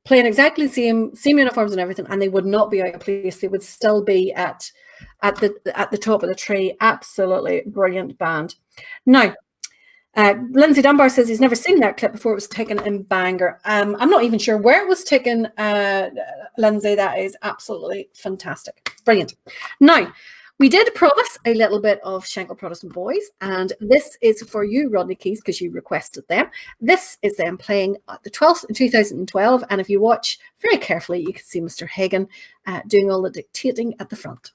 S1: playing exactly the same uniforms and everything, and they would not be out of place. They would still be at the top of the tree. Absolutely brilliant band. Now, Lindsay Dunbar says he's never seen that clip before. It was taken in Bangor. I'm not even sure where it was taken, Lindsay. That is absolutely fantastic. Brilliant. Now, we did promise a little bit of Shankill Protestant Boys, and this is for you, Rodney Keys, because you requested them. This is them playing at the 12th in 2012, and if you watch very carefully, you can see Mr. Hagan doing all the dictating at the front.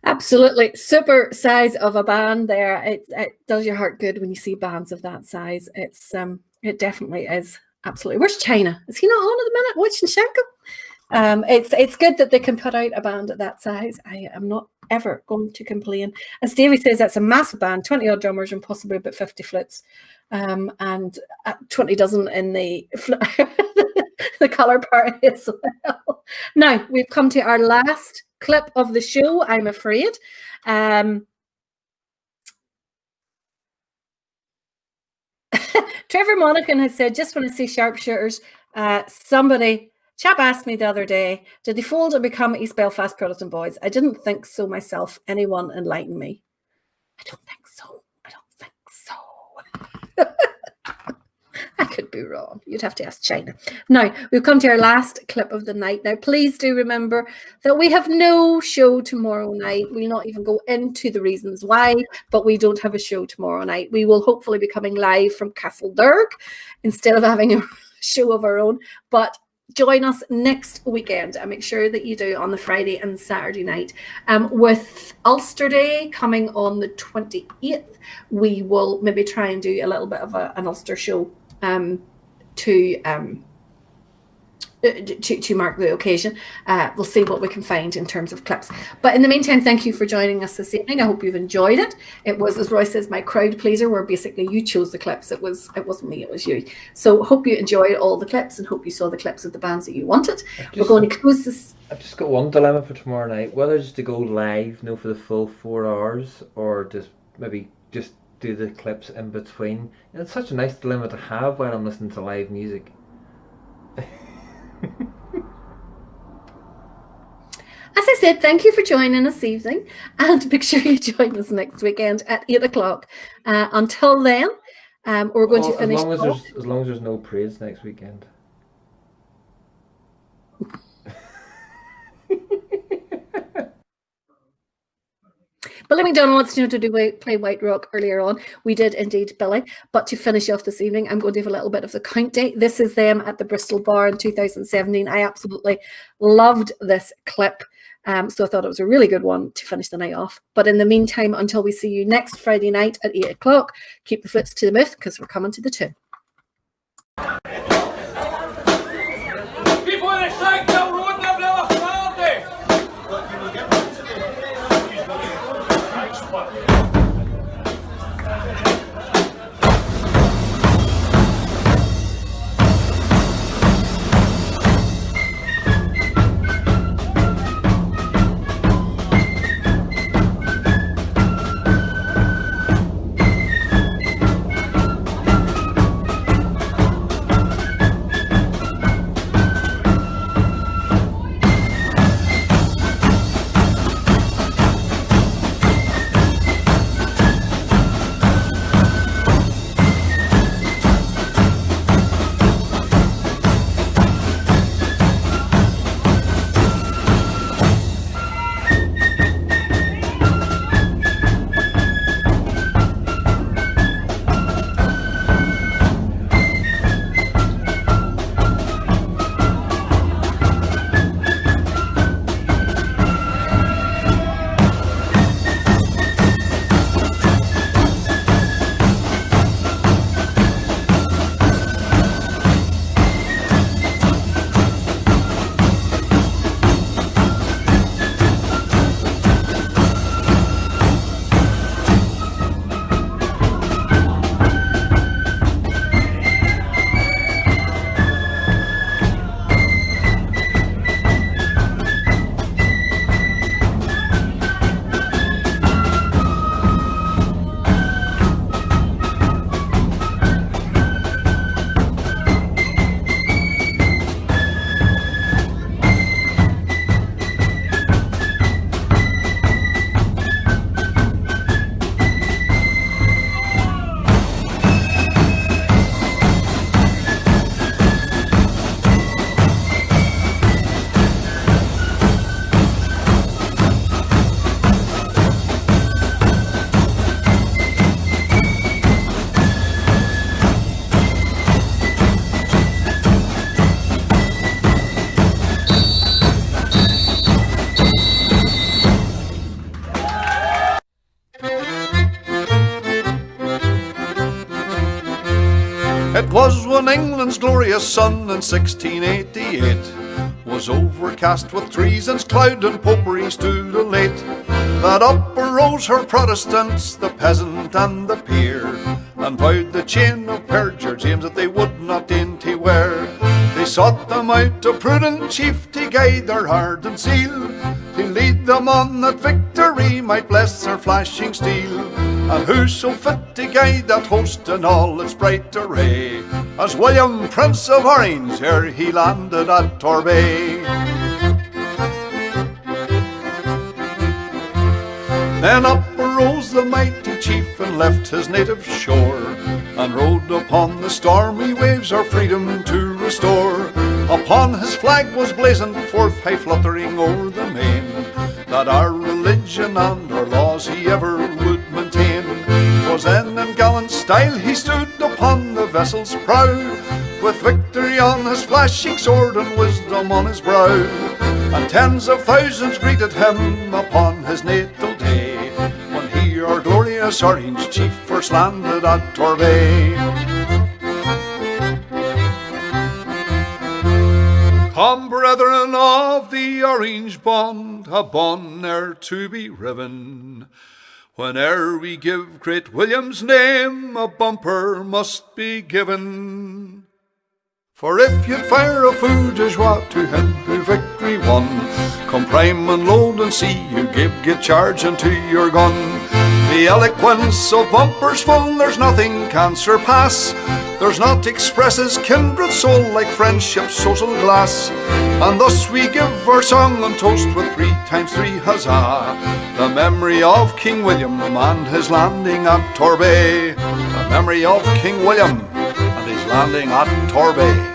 S1: Absolutely. Super size of a band there. It does your heart good when you see bands of that size. It definitely is. Absolutely. Where's China? Is he not on at the minute watching Shankill? It's good that they can put out a band at that size. I am not ever going to complain. As Davey says, that's a massive band, 20 odd drummers and possibly about 50 flutes, and 20 dozen in the the colour party as well. Now we've come to our last clip of the show, I'm afraid. Trevor Monaghan has said, just want to say sharpshooters. Chap asked me the other day, did they fold and become East Belfast Protestant boys? I didn't think so myself. Anyone enlighten me? I don't think so. I could be wrong. You'd have to ask China. Now, we've come to our last clip of the night. Now, please do remember that we have no show tomorrow night. We'll not even go into the reasons why, but we don't have a show tomorrow night. We will hopefully be coming live from Castledurg instead of having a show of our own. But join us next weekend and make sure that you do on the Friday and Saturday night. With Ulster Day coming on the 28th, we will maybe try and do a little bit of an Ulster show to mark the occasion. We'll see what we can find in terms of clips. But in the meantime, thank you for joining us this evening. I hope you've enjoyed it. It was, as Roy says, my crowd pleaser, where basically you chose the clips. It wasn't me, it was you. So hope you enjoyed all the clips and hope you saw the clips of the bands that you wanted. We're going to close this.
S2: I've just got one dilemma for tomorrow night. Whether just to go live, for the full 4 hours, or just maybe just do the clips in between. And it's such a nice dilemma to have when I'm listening to live music.
S1: As I said, thank you for joining us this evening, and make sure you join us next weekend at 8 o'clock. Until then, we're going to finish.
S2: As long as there's no praise next weekend.
S1: Billy McDonald wants to know, did we play White Rock earlier on? We did indeed, Billy. But to finish off this evening, I'm going to have a little bit of the count date. This is them at the Bristol Bar in 2017. I absolutely loved this clip. So I thought it was a really good one to finish the night off. But in the meantime, until we see you next Friday night at 8 o'clock, keep the foots to the myth, because we're coming to the tune.
S3: People in the Shankdale Road never left Friday.
S4: It was when England's glorious sun in 1688 was overcast with treason's cloud and popery stood late, that up arose her Protestants, the peasant and the peer, and vowed the chain of perjure James that they would not dainty wear. They sought them out a prudent chief to guide their heart and seal, to lead them on that victory might bless their flashing steel. And who's so fit to guide that host in all its bright array as William, Prince of Orange, ere he landed at Torbay? Then up arose the mighty chief and left his native shore, and rode upon the stormy waves our freedom to restore. Upon his flag was blazoned forth, high fluttering o'er the main, that our religion and our laws he ever would maintain. 'Twas then in gallant style he stood upon the vessel's prow, with victory on his flashing sword and wisdom on his brow. And tens of thousands greeted him upon his natal day, when he, our glorious Orange chief, first landed at Torbay. Come, brethren of the Orange bond, a bond ne'er to be riven. Whene'er we give great William's name, a bumper must be given. For if you'd fire a fou de joie to him who victory won, come prime and load and see you get charge into your gun. The eloquence of bumpers full, there's nothing can surpass. There's not expresses kindred soul like friendship's social glass. And thus we give our song and toast with 3 times 3 huzzah, the memory of King William and his landing at Torbay. The memory of King William and his landing at Torbay.